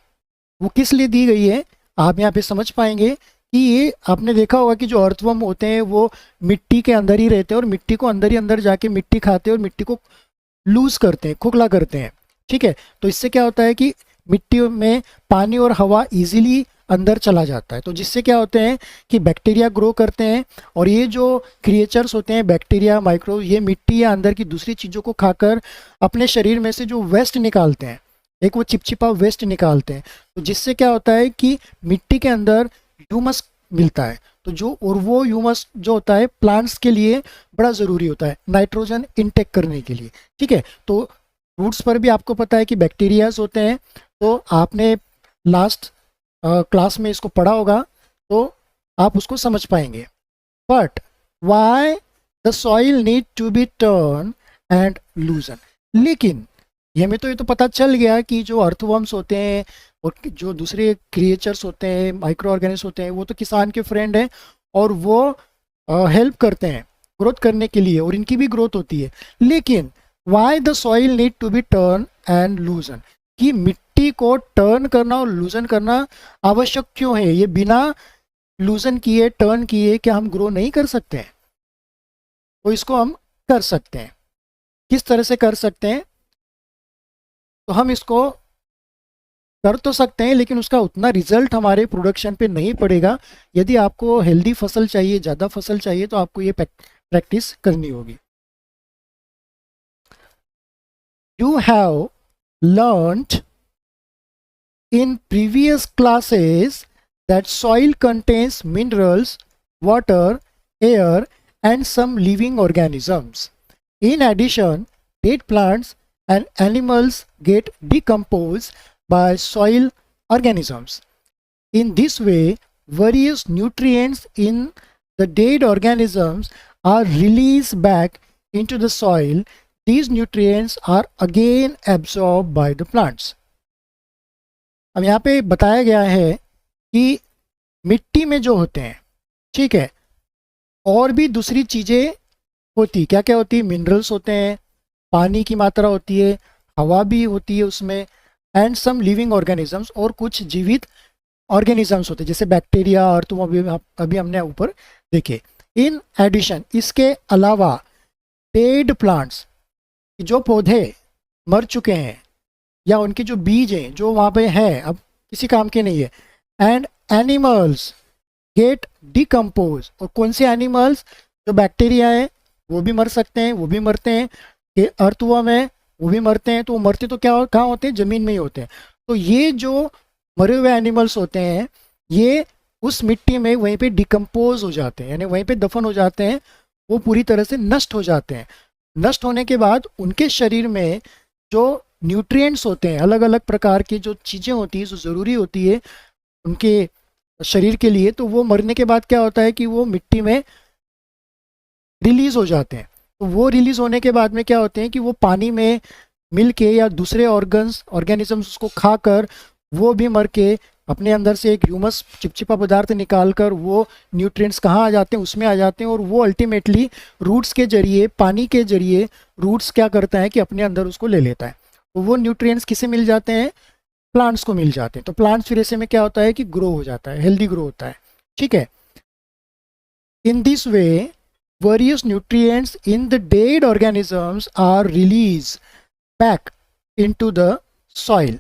वो किस लिए दी गई है आप यहाँ पे समझ पाएंगे कि ये आपने देखा होगा कि जो अर्थवर्म होते हैं वो मिट्टी के अंदर ही रहते हैं और मिट्टी को अंदर ही अंदर जाके मिट्टी खाते हैं और मिट्टी को लूज करते हैं, खोखला करते हैं। ठीक है, तो इससे क्या होता है कि मिट्टी में पानी और हवा इजीली अंदर चला जाता है, तो जिससे क्या होते हैं कि बैक्टीरिया ग्रो करते हैं, और ये जो क्रिएचर्स होते हैं बैक्टीरिया माइक्रो, ये मिट्टी या अंदर की दूसरी चीज़ों को खाकर अपने शरीर में से जो वेस्ट निकालते हैं, एक वो चिपचिपा वेस्ट निकालते हैं, तो जिससे क्या होता है कि मिट्टी के अंदर ह्यूमस मिलता है। तो वो ह्यूमस जो होता है प्लांट्स के लिए बड़ा ज़रूरी होता है नाइट्रोजन इनटेक करने के लिए। ठीक है, तो रूट्स पर भी आपको पता है कि बैक्टीरियाज होते हैं, तो आपने लास्ट क्लास में इसको पढ़ा होगा तो आप उसको समझ पाएंगे। But why the soil need to be turn and loosen. लेकिन ये तो पता चल गया कि जो अर्थवर्म्स होते हैं और जो दूसरे क्रिएचर्स होते हैं, माइक्रो ऑर्गेनिज्म होते हैं, वो तो किसान के फ्रेंड हैं और वो हेल्प करते हैं ग्रोथ करने के लिए और इनकी भी ग्रोथ होती है। लेकिन why the soil need to be turn and loosen, कि मिट्टी को टर्न करना और लूजन करना आवश्यक क्यों है? ये बिना लूजन किए, टर्न किए, क्या हम ग्रो नहीं कर सकते हैं? तो इसको हम कर सकते हैं। किस तरह से कर सकते हैं? तो हम इसको कर तो सकते हैं, लेकिन उसका उतना रिजल्ट हमारे प्रोडक्शन पे नहीं पड़ेगा। यदि आपको हेल्दी फसल चाहिए, ज़्यादा फसल चाहिए, तो आपको ये प्रैक्टिस करनी होगी। You have learned in previous classes that soil contains minerals, water, air, and some living organisms. In addition, dead plants and animals get decomposed by soil organisms. In this way, various nutrients in the dead organisms are released back into the soil. These nutrients are again absorbed by the plants. अब यहाँ पे बताया गया है कि मिट्टी में जो होते हैं, ठीक है, और भी दूसरी चीज़ें होती, क्या क्या होती है? मिनरल्स होते हैं, पानी की मात्रा होती है, हवा भी होती है उसमें, एंड सम लिविंग ऑर्गेनिजम्स, और कुछ जीवित ऑर्गेनिजम्स होते हैं जैसे बैक्टीरिया और तुम अभी हमने ऊपर देखे। इन एडिशन, इसके अलावा, डेड प्लांट्स, जो पौधे मर चुके हैं या उनके जो बीज हैं जो वहाँ पे हैं, अब किसी काम के नहीं है, एंड एनिमल्स गेट डिकम्पोज, और कौन से एनिमल्स? जो बैक्टीरिया है वो भी मर सकते हैं, वो भी मरते हैं, कि अर्थवर्म है वो भी मरते हैं। तो वो मरते तो क्या कहाँ होते हैं? ज़मीन में ही होते हैं। तो ये जो मरे हुए एनिमल्स होते हैं, ये उस मिट्टी में वहीं पे डिकम्पोज हो जाते हैं, यानी वहीं पे दफन हो जाते हैं, वो पूरी तरह से नष्ट हो जाते हैं। नष्ट होने के बाद उनके शरीर में जो न्यूट्रिएंट्स होते हैं, अलग अलग प्रकार की जो चीज़ें होती हैं जो ज़रूरी होती है उनके शरीर के लिए, तो वो मरने के बाद क्या होता है कि वो मिट्टी में रिलीज़ हो जाते हैं। तो वो रिलीज़ होने के बाद में क्या होते हैं कि वो पानी में मिल के या दूसरे ऑर्गेनिजम्स उसको खाकर वो भी मर के अपने अंदर से एक ह्यूमस, चिपचिपा पदार्थ निकाल कर वो न्यूट्रिएंट्स कहाँ आ जाते हैं? उसमें आ जाते हैं, और वो अल्टीमेटली रूट्स के जरिए, पानी के जरिए रूट्स क्या करता है कि अपने अंदर उसको ले लेता है। तो वो न्यूट्रिएंट्स किसे मिल जाते हैं? प्लांट्स को मिल जाते हैं। तो प्लांट्स फिर ऐसे में क्या होता है कि ग्रो हो जाता है, हेल्दी ग्रो होता है, ठीक है। In this way various nutrients in the dead organisms are released back into the soil.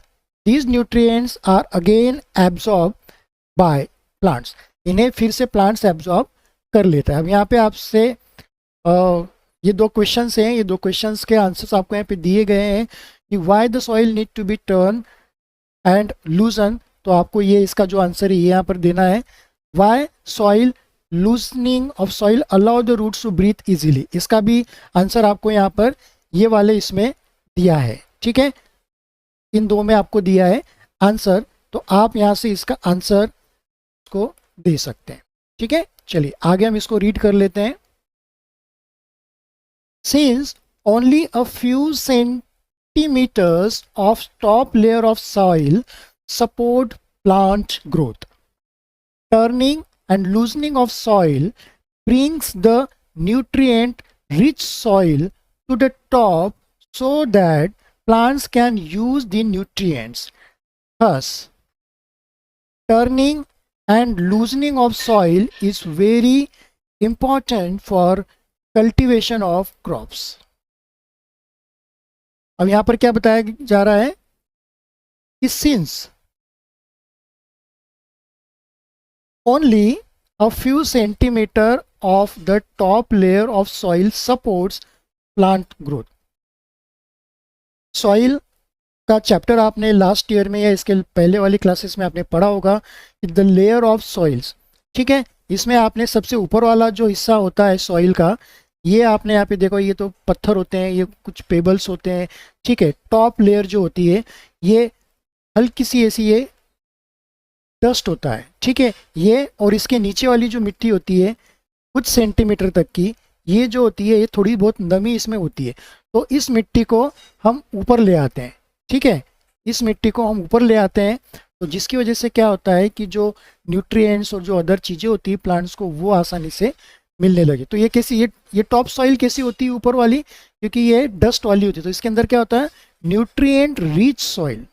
These nutrients are again absorbed by plants. इन्हें फिर से plants absorb कर लेता है। अब यहाँ पे आपसे ये दो क्वेश्चंस हैं, ये दो क्वेश्चंस के आंसर्स आपको यहाँ पे दिए गए हैं कि why the soil need to be turned and loosened। तो आपको ये इसका जो आंसर है ये यहाँ पर देना है, why soil loosening of soil allow the roots to breathe easily। इसका भी आंसर आपको यहाँ पर ये वाले इसमें दिया है, ठीक है। इन दो में आपको दिया है आंसर, तो आप यहाँ से इसका आंसर को दे सकते हैं, ठीक है। चलिए आगे हम इसको रीड कर लेते हैं। Since only a few centimeters of top layer of soil support plant growth, turning and loosening of soil brings the nutrient rich soil to the top so that plants can use the nutrients. Thus, turning and loosening of soil is very important for cultivation of crops. अब यहाँ पर क्या बताया जा रहा है कि since only a few centimeter of the top layer of soil supports plant growth. Soil का चैप्टर आपने लास्ट ईयर में या इसके पहले वाली क्लासेस में आपने पढ़ा होगा, द लेयर ऑफ सॉइल्स, ठीक है। इसमें आपने सबसे ऊपर वाला जो हिस्सा होता है सॉइल का, ये आपने यहाँ पे देखो, ये तो पत्थर होते हैं, ये कुछ पेबल्स होते हैं, ठीक है। टॉप लेयर जो होती है ये हल्की सी ऐसी ये डस्ट होता है, ठीक है ये, और इसके नीचे वाली जो मिट्टी होती है कुछ सेंटीमीटर तक की, ये जो होती है ये थोड़ी बहुत नमी इसमें होती है। तो इस मिट्टी को हम ऊपर ले आते हैं, ठीक है, इस मिट्टी को हम ऊपर ले आते हैं। तो जिसकी वजह से क्या होता है कि जो न्यूट्रिएंट्स और जो अदर चीज़ें होती है प्लांट्स को वो आसानी से मिलने लगे। तो ये कैसी, ये टॉप सॉइल कैसी होती है ऊपर वाली, क्योंकि ये डस्ट वाली होती है, तो इसके अंदर क्या होता है, न्यूट्रिएंट रिच सॉइल।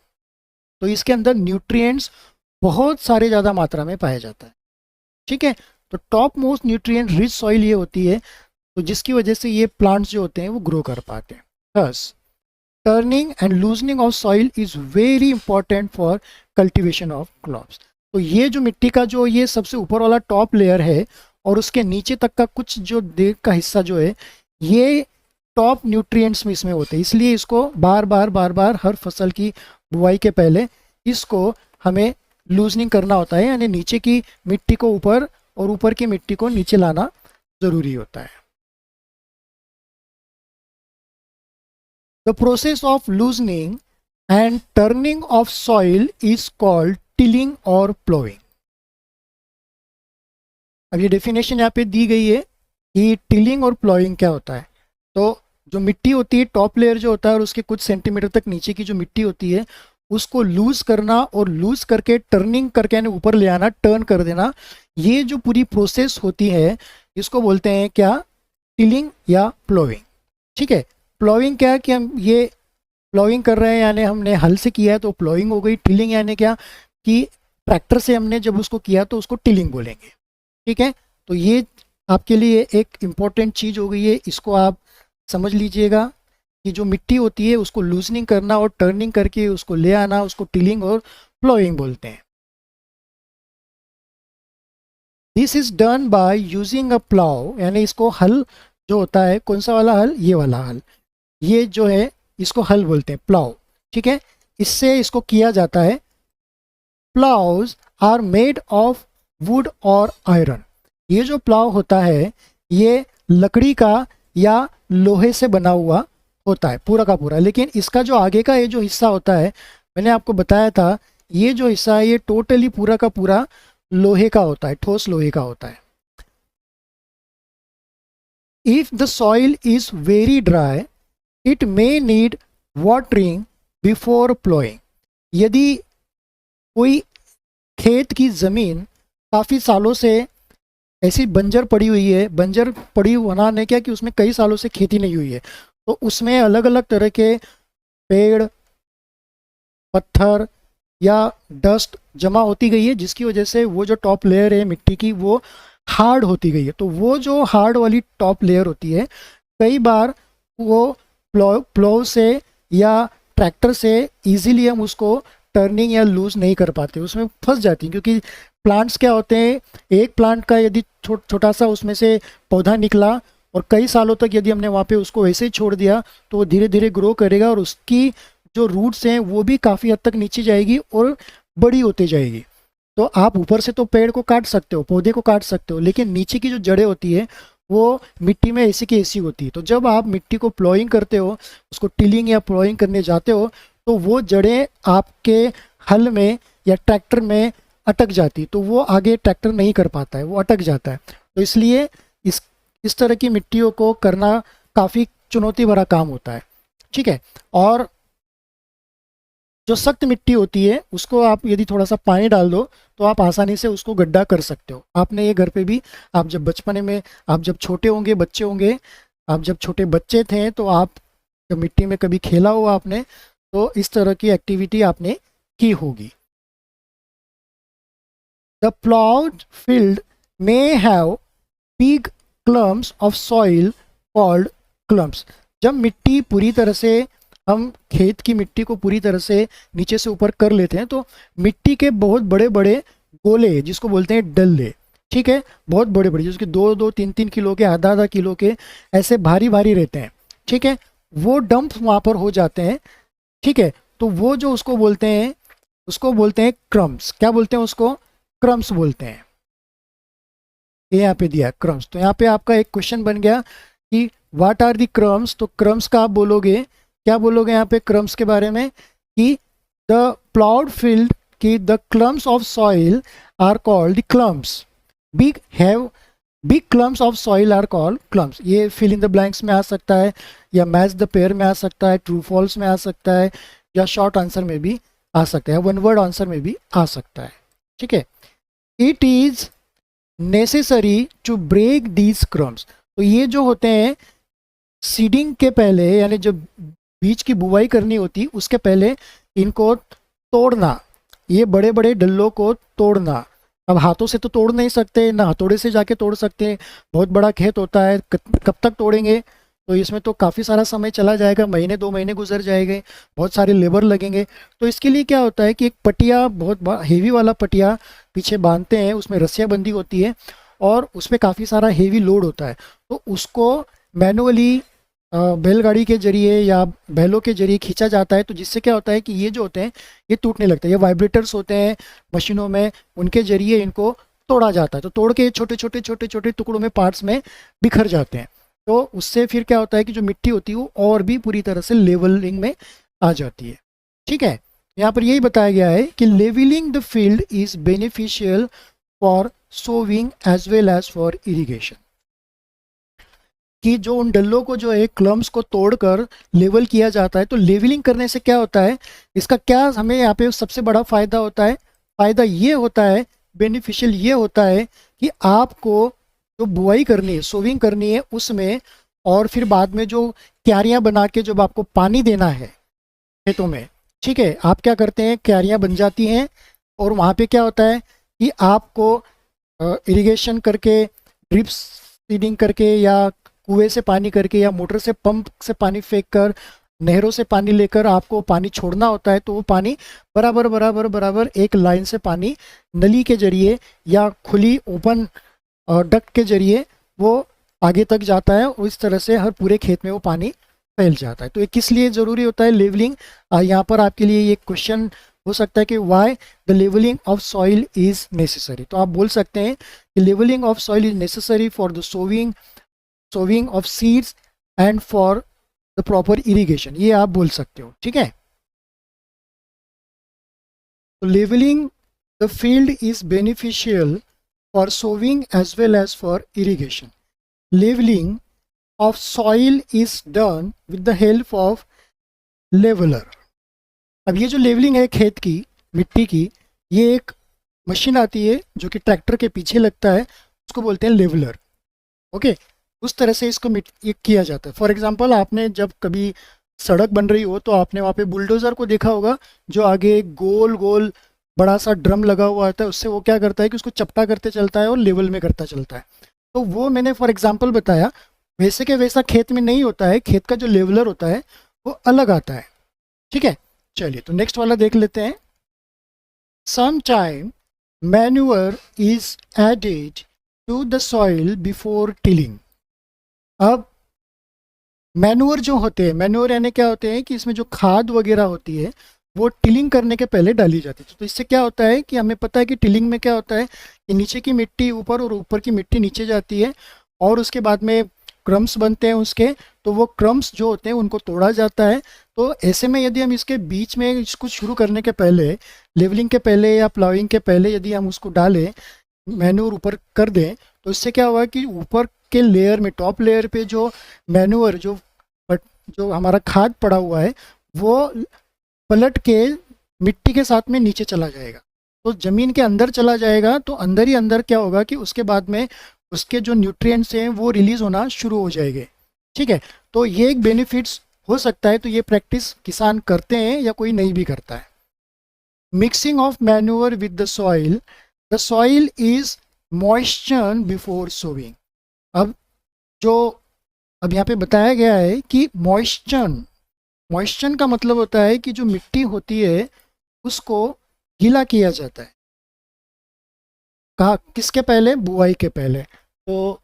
तो इसके अंदर न्यूट्रिएंट्स बहुत सारे ज़्यादा मात्रा में पाया जाता है। ठीक है, तो top most nutrient rich soil ये होती है, तो जिसकी वजह से ये प्लांट्स जो होते हैं वो ग्रो कर पाते हैं। Thus turning and loosening of soil is very important for cultivation of crops. तो ये जो मिट्टी का जो ये सबसे ऊपर वाला टॉप लेयर है और उसके नीचे तक का कुछ जो देख का हिस्सा जो है, ये टॉप न्यूट्रिएंट्स में इसमें होते हैं, इसलिए इसको बार बार हर फसल की बुआई के पहले इसको हमें लूजनिंग करना होता है, यानी नीचे की मिट्टी को ऊपर और ऊपर की मिट्टी को नीचे लाना ज़रूरी होता है। The process of loosening and turning of soil is called tilling और प्लोइंग। अब ये डेफिनेशन यहाँ पे दी गई है कि टिलिंग और प्लोइंग क्या होता है। तो जो मिट्टी होती है, टॉप लेयर जो होता है और उसके कुछ सेंटीमीटर तक नीचे की जो मिट्टी होती है उसको लूज करना और लूज करके टर्निंग करके यानी ऊपर ले आना, टर्न कर देना, ये जो पूरी प्रोसेस होती है इसको बोलते हैं क्या, टिलिंग या प्लोइंग। ठीक है, प्लोइंग क्या है कि हम ये प्लोइंग कर रहे हैं यानी हमने हल से किया है तो प्लोइंग हो गई। टिलिंग यानी क्या कि ट्रैक्टर से हमने जब उसको किया तो उसको टिलिंग बोलेंगे। ठीक है, तो ये आपके लिए एक इम्पॉर्टेंट चीज़ हो गई है, इसको आप समझ लीजिएगा कि जो मिट्टी होती है उसको लूजनिंग करना और टर्निंग करके उसको ले आना, उसको टिलिंग और प्लोइंग बोलते हैं। This is done by using a plough, यानी इसको हल जो होता है, कौन सा वाला हल, ये वाला हल, ये जो है इसको हल बोलते हैं, प्लाउ। ठीक है, इससे इसको किया जाता है। Ploughs are made of would और आयरन। ये जो प्लाउ होता है ये लकड़ी का या लोहे से बना हुआ होता है पूरा का पूरा, लेकिन इसका जो आगे का ये जो हिस्सा होता है, मैंने आपको बताया था, ये जो हिस्सा है ये टोटली पूरा का पूरा लोहे का होता है, ठोस लोहे का होता है। If the soil is very dry it may need watering before ploughing. यदि कोई खेत की ज़मीन काफ़ी सालों से ऐसी बंजर पड़ी हुई है, बंजर पड़ी होना ने क्या कि उसमें कई सालों से खेती नहीं हुई है, तो उसमें अलग अलग तरह के पेड़, पत्थर या डस्ट जमा होती गई है, जिसकी वजह से वो जो टॉप लेयर है मिट्टी की वो हार्ड होती गई है। तो वो जो हार्ड वाली टॉप लेयर होती है कई बार वो प्लो से या ट्रैक्टर से इजीली हम उसको टर्निंग या लूज नहीं कर पाते, उसमें फंस जाती हैं, क्योंकि प्लांट्स क्या होते हैं, एक प्लांट का यदि छोटा सा उसमें से पौधा निकला और कई सालों तक यदि हमने वहाँ पे उसको वैसे ही छोड़ दिया तो वो धीरे धीरे ग्रो करेगा और उसकी जो रूट्स हैं वो भी काफ़ी हद तक नीचे जाएगी और बड़ी होती जाएगी। तो आप ऊपर से तो पेड़ को काट सकते हो, पौधे को काट सकते हो, लेकिन नीचे की जो जड़ें होती है वो मिट्टी में ऐसी की ऐसी होती है। तो जब आप मिट्टी को प्लॉइंग करते हो, उसको टिलिंग या प्लॉइंग करने जाते हो, तो वो जड़ें आपके हल में या ट्रैक्टर में अटक जाती, तो वो आगे ट्रैक्टर नहीं कर पाता है, वो अटक जाता है। तो इसलिए इस तरह की मिट्टियों को करना काफ़ी चुनौती भरा काम होता है। ठीक है, और जो सख्त मिट्टी होती है उसको आप यदि थोड़ा सा पानी डाल दो तो आप आसानी से उसको गड्ढा कर सकते हो। आपने ये घर पे भी, आप जब बचपने में, आप जब छोटे होंगे, बच्चे होंगे, आप जब छोटे बच्चे थे तो आप जब मिट्टी में कभी खेला हो आपने, तो इस तरह की एक्टिविटी आपने की होगी। The ploughed field may have big clumps of soil called clumps. जब मिट्टी पूरी तरह से, हम खेत की मिट्टी को पूरी तरह से नीचे से ऊपर कर लेते हैं तो मिट्टी के बहुत बड़े बड़े गोले, जिसको बोलते हैं डल्ले, ठीक है, बहुत बड़े बड़े, जिसके 2-3 किलो के, आधा किलो के, ऐसे भारी भारी रहते हैं। ठीक है, वो डंप वहाँ पर हो जाते हैं। ठीक है, तो वो जो उसको बोलते हैं क्रम्स। क्या बोलते हैं उसको? क्रम्स बोलते हैं। ये यहाँ पे दिया क्रम्स। तो यहाँ पे आपका एक क्वेश्चन बन गया कि व्हाट आर दी क्रम्स। तो क्रम्स का आप बोलोगे, क्या बोलोगे यहाँ पे क्रम्स के बारे में कि द प्लाउड फील्ड की the clumps of soil are called the clumps. Big clumps of soil are called clumps. ये फिल इन द ब्लैंक्स में आ सकता है या मैच द पेयर में आ सकता है, ट्रू फॉल्स में आ सकता है या शॉर्ट आंसर में भी आ सकता है, वन वर्ड आंसर में भी आ सकता है। ठीक है, it is necessary to break these crumbs. तो ये जो होते हैं सीडिंग के पहले, यानी जब बीज की बुवाई करनी होती उसके पहले इनको तोड़ना, ये बड़े बड़े डल्लों को तोड़ना। अब हाथों से तो तोड़ नहीं सकते, ना हथौड़े से जाके तोड़ सकते हैं, बहुत बड़ा खेत होता है, कब तक तोड़ेंगे? तो इसमें तो काफ़ी सारा समय चला जाएगा, महीने 2 महीने गुजर जाएंगे, बहुत सारे लेबर लगेंगे। तो इसके लिए क्या होता है कि एक पटिया, बहुत हेवी वाला पटिया पीछे बांधते हैं, उसमें रस्सियाँ बंधी होती है और उसमें काफ़ी सारा हेवी लोड होता है। तो उसको मैनुअली बैलगाड़ी के जरिए या बैलों के जरिए खींचा जाता है। तो जिससे क्या होता है कि ये जो होते हैं ये टूटने लगते हैं। ये वाइब्रेटर्स होते हैं मशीनों में, उनके जरिए इनको तोड़ा जाता है। तो तोड़ के छोटे छोटे छोटे छोटे टुकड़ों में, पार्ट्स में बिखर जाते हैं। तो उससे फिर क्या होता है कि जो मिट्टी होती है वो और भी पूरी तरह से लेवलिंग में आ जाती है। ठीक है, यहाँ पर यही बताया गया है कि levelling the field is beneficial for sowing as well as for irrigation. कि जो उन डल्लों को जो है क्लम्स को तोड़कर लेवल किया जाता है। तो लेवलिंग करने से क्या होता है, इसका क्या हमें यहाँ पे सबसे बड़ा फायदा होता है? फायदा ये होता है, बेनिफिशियल ये होता है कि आपको जो बुआई करनी है, सोविंग करनी है उसमें, और फिर बाद में जो क्यारियां बना के जब आपको पानी देना है खेतों में, ठीक है, आप क्या करते हैं, क्यारियां बन जाती हैं और वहाँ पे क्या होता है कि आपको इरिगेशन करके, ड्रिप सीडिंग करके या कुएं से पानी करके या मोटर से, पंप से पानी फेंक कर, नहरों से पानी लेकर आपको पानी छोड़ना होता है। तो वो पानी बराबर बराबर बराबर एक लाइन से पानी नली के जरिए या खुली ओपन डक्ट के जरिए वो आगे तक जाता है और इस तरह से हर पूरे खेत में वो पानी फैल जाता है। तो ये किस लिए ज़रूरी होता है लेवलिंग? यहाँ पर आपके लिए ये क्वेश्चन हो सकता है कि why the levelling of soil is necessary. तो आप बोल सकते हैं कि levelling of soil is necessary for the sowing of seeds and for the proper irrigation, ये आप बोल सकते हो। ठीक है, तो levelling the field is beneficial for sowing as well as for irrigation. Levelling of soil is done with the help of leveller. अब ये जो लेवलिंग है खेत की, मिट्टी की, ये एक मशीन आती है जो कि ट्रैक्टर के पीछे लगता है, उसको बोलते हैं लेवलर। ओके, उस तरह से इसको ये किया जाता है। फॉर एग्जांपल, आपने जब कभी सड़क बन रही हो तो आपने वहाँ पे बुलडोज़र को देखा होगा, जो आगे गोल गोल बड़ा सा ड्रम लगा हुआ होता है, उससे वो क्या करता है कि उसको चपटा करते चलता है और लेवल में करता चलता है। तो वो मैंने फॉर एग्जाम्पल बताया, वैसे के वैसा खेत में नहीं होता है। खेत का जो लेवलर होता है वो अलग आता है। ठीक है, चलिए तो नेक्स्ट वाला देख लेते हैं। Some time manure is added to the soil before tilling. अब मैन्योर जो होते हैं, मैन्योर यानी क्या होते हैं कि इसमें जो खाद वगैरह होती है वो टिलिंग करने के पहले डाली जाती है। तो इससे क्या होता है कि हमें पता है कि टिलिंग में क्या होता है कि नीचे की मिट्टी ऊपर और ऊपर की मिट्टी नीचे जाती है और उसके बाद में क्रम्स बनते हैं उसके। तो वो क्रम्स जो होते हैं उनको तोड़ा जाता है। तो ऐसे में यदि हम इसके बीच में इसको शुरू करने के पहले, लेवलिंग के पहले या प्लाविंग के पहले यदि हम उसको डालें, मैन्योर ऊपर कर दें, तो इससे क्या होगा कि ऊपर के लेयर में, टॉप लेयर पे जो मैन्योर, जो हमारा खाद पड़ा हुआ है, वो पलट के मिट्टी के साथ में नीचे चला जाएगा। तो ज़मीन के अंदर चला जाएगा। तो अंदर ही अंदर क्या होगा कि उसके बाद में उसके जो न्यूट्रिएंट्स हैं वो रिलीज़ होना शुरू हो जाएंगे। ठीक है, तो ये एक बेनिफिट्स हो सकता है। तो ये प्रैक्टिस किसान करते हैं या कोई नहीं भी करता है। Mixing of manure with the soil is moisture before sowing. अब यहाँ पे बताया गया है कि मॉइस्चर का मतलब होता है कि जो मिट्टी होती है उसको गीला किया जाता है। कहा किसके पहले? बुआई के पहले। तो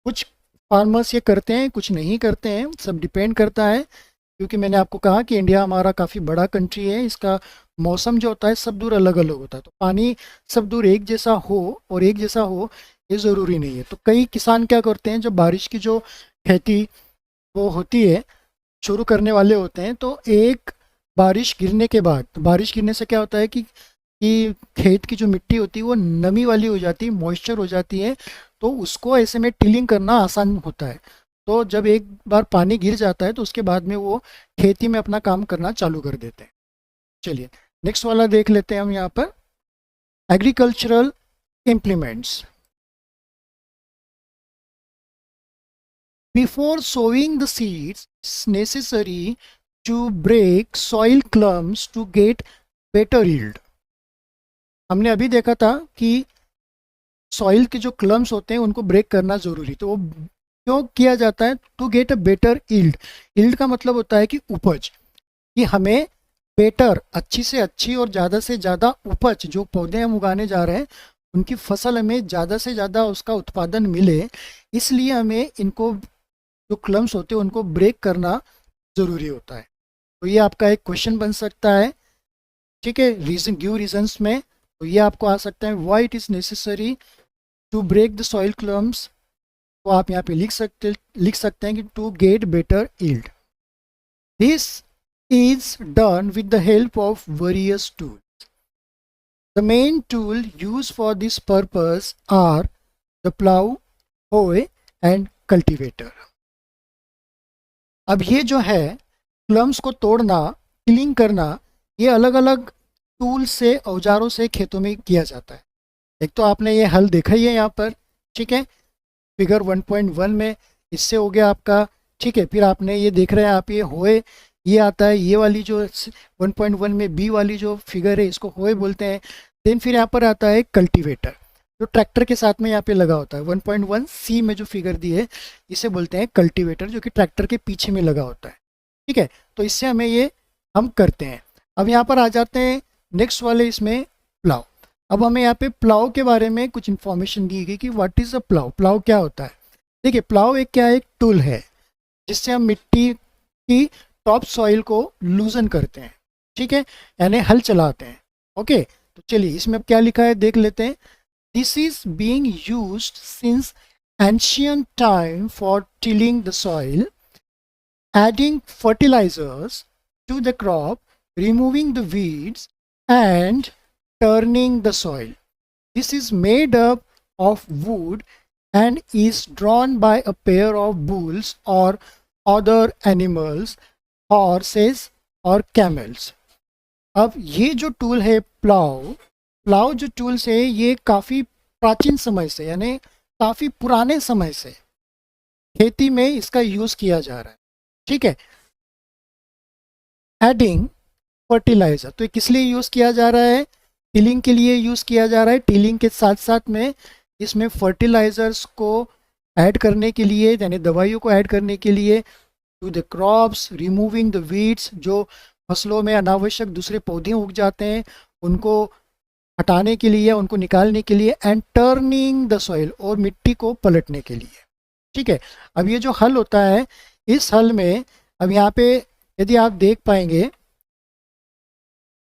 कुछ फार्मर्स ये करते हैं, कुछ नहीं करते हैं, सब डिपेंड करता है। क्योंकि मैंने आपको कहा कि इंडिया हमारा काफ़ी बड़ा कंट्री है, इसका मौसम जो होता है सब दूर अलग अलग होता है। तो पानी सब दूर एक जैसा हो और एक जैसा हो ये ज़रूरी नहीं है। तो कई किसान क्या करते हैं, जब बारिश की जो खेती वो होती है, शुरू करने वाले होते हैं, तो एक बारिश गिरने के बाद, बारिश गिरने से क्या होता है कि खेत की जो मिट्टी होती है वो नमी वाली हो जाती है, मॉइस्चर हो जाती है। तो उसको ऐसे में टिलिंग करना आसान होता है। तो जब एक बार पानी गिर जाता है तो उसके बाद में वो खेती में अपना काम करना चालू कर देते हैं। चलिए नेक्स्ट वाला देख लेते हैं हम यहाँ पर, agricultural implements. Before sowing the seeds it's necessary to break soil clumps to get better yield. हमने अभी देखा था कि सॉइल के जो क्लम्स होते हैं उनको ब्रेक करना ज़रूरी, तो वो क्यों किया जाता है? To get a better yield. Yield का मतलब होता है कि उपज, कि हमें बेटर, अच्छी से अच्छी और ज़्यादा से ज़्यादा उपज, जो पौधे हम उगाने जा रहे हैं उनकी फसल हमें ज़्यादा से ज़्यादा उसका उत्पादन मिले, इसलिए हमें इनको जो क्लम्स होते हैं उनको ब्रेक करना ज़रूरी होता है। तो ये आपका एक क्वेश्चन बन सकता है, ठीक है, रीजन गिव रीजंस में। तो ये आपको आ सकता है, why it is necessary to break the soil clumps. तो आप यहाँ पे लिख सकते हैं कि to get better yield. This is done with the help of various tools. The main tool used for this purpose are the plow, hoe and cultivator. अब ये जो है क्लम्स को तोड़ना, टिलिंग करना, ये अलग अलग टूल से, औजारों से खेतों में किया जाता है। एक तो आपने ये हल देखा ही है यहाँ पर, ठीक है, फिगर 1.1 में, इससे हो गया आपका, ठीक है। फिर आपने ये देख रहे हैं आप, ये होए, ये आता है, ये वाली जो 1.1 में बी वाली जो फिगर है इसको होए बोलते हैं। देन फिर यहाँ पर आता है कल्टीवेटर, जो ट्रैक्टर के साथ में यहाँ पे लगा होता है। 1.1 सी में जो फिगर दी है इसे बोलते हैं कल्टीवेटर, जो कि ट्रैक्टर के पीछे में लगा होता है, ठीक है। तो इससे हमें ये हम करते हैं। अब यहाँ पर आ जाते हैं नेक्स्ट वाले इसमें, प्लाव। अब हमें यहाँ पे प्लाव के बारे में कुछ इन्फॉर्मेशन दी गई कि what is a plough, plough क्या होता है। देखिए, प्लाव एक क्या है, एक टूल है जिससे हम मिट्टी की टॉप सॉइल को लूजन करते हैं, ठीक है, यानी हल चलाते हैं। ओके, तो चलिए इसमें अब क्या लिखा है देख लेते हैं। This is being used since ancient time for tilling the soil, adding fertilisers to the crop, removing the weeds and turning the soil. This is made up of wood and is drawn by a pair of bulls or other animals, horses और camels। अब ये जो tool है plough, plough जो tools है ये काफ़ी प्राचीन समय से, यानी काफ़ी पुराने समय से खेती में इसका यूज़ किया जा रहा है, ठीक है। एडिंग फर्टिलाइजर, तो ये किस लिए यूज़ किया जा रहा है? टिलिंग के लिए यूज़ किया जा रहा है। टिलिंग के साथ साथ में इसमें फर्टिलाइजर्स को ऐड करने के लिए, यानी दवाइयों को ऐड करने के लिए, to the crops, removing the weeds, जो फसलों में अनावश्यक दूसरे पौधे उग जाते हैं उनको हटाने के लिए, उनको निकालने के लिए, एंड टर्निंग द सॉइल, और मिट्टी को पलटने के लिए, ठीक है। अब ये जो हल होता है, इस हल में अब यहाँ पे यदि आप देख पाएंगे,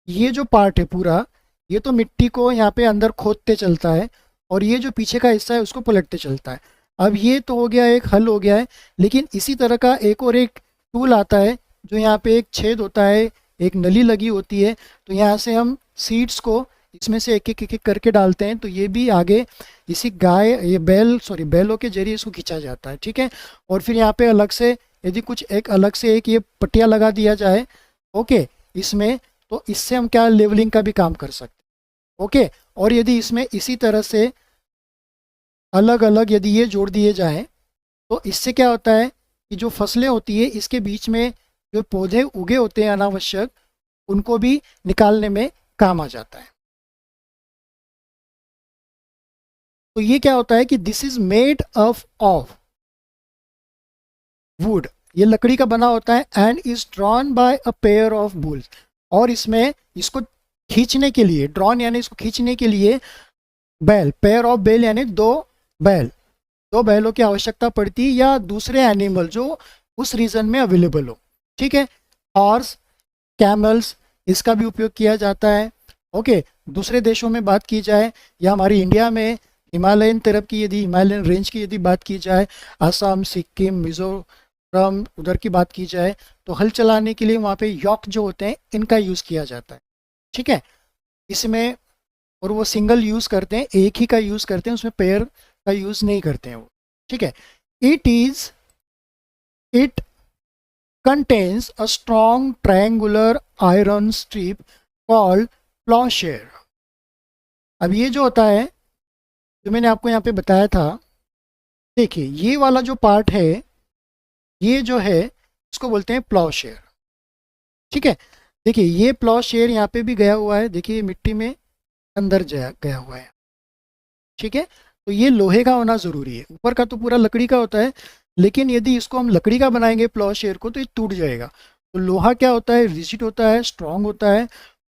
ये जो पार्ट है पूरा, ये तो मिट्टी को यहाँ पे अंदर खोदते चलता है, और ये जो पीछे का हिस्सा है उसको पलटते चलता है। अब ये तो हो गया, एक हल हो गया है, लेकिन इसी तरह का एक और एक टूल आता है, जो यहाँ पे एक छेद होता है, एक नली लगी होती है, तो यहाँ से हम सीड्स को इसमें से एक एक करके डालते हैं, तो ये भी आगे इसी गाय, ये बैलों के जरिए इसको खींचा जाता है, ठीक है। और फिर यहाँ पे अलग से यदि कुछ एक अलग से एक ये पट्टियाँ लगा दिया जाए, ओके, इसमें, तो इससे हम क्या लेवलिंग का भी काम कर सकते हैं, ओके। और यदि इसमें इसी तरह से अलग अलग यदि ये जोड़ दिए जाएं, तो इससे क्या होता है कि जो फसलें होती है इसके बीच में जो पौधे उगे होते हैं अनावश्यक, उनको भी निकालने में काम आ जाता है। तो ये क्या होता है कि this is made of would, ये लकड़ी का बना होता है, and is drawn by a pair of bulls, और इसमें इसको खींचने के लिए, ड्रॉन यानी इसको खींचने के लिए बैल, पेयर ऑफ बैल यानी दो बैलों की आवश्यकता पड़ती है, या दूसरे एनिमल जो उस रीजन में अवेलेबल हो, ठीक है। हॉर्स, कैमल्स, इसका भी उपयोग किया जाता है, ओके। दूसरे देशों में बात की जाए, या हमारी इंडिया में हिमालयन तरफ की, यदि हिमालयन रेंज की यदि बात की जाए, आसाम, सिक्किम, मिजोरम, उधर की बात की जाए, तो हल चलाने के लिए वहाँ पे यॉक जो होते हैं इनका यूज़ किया जाता है, ठीक है। इसमें, और वो सिंगल यूज़ करते हैं, एक ही का यूज़ करते हैं, उसमें पेयर का यूज़ नहीं करते हैं वो, ठीक है। It contains a strong triangular iron strip called ploughshare. अब ये जो होता है, जो मैंने आपको यहाँ पे बताया था, देखिए ये वाला जो पार्ट है, ये जो है इसको बोलते हैं प्लॉशेयर। ठीक है, देखिए ये प्लॉशेयर यहाँ पे भी गया हुआ है, देखिए मिट्टी में अंदर गया हुआ है। ठीक है, तो ये लोहे का होना ज़रूरी है, ऊपर का तो पूरा लकड़ी का होता है, लेकिन यदि इसको हम लकड़ी का बनाएंगे प्लॉशेयर को तो ये टूट जाएगा। तो लोहा क्या होता है, रिजिड होता है, स्ट्रांग होता है,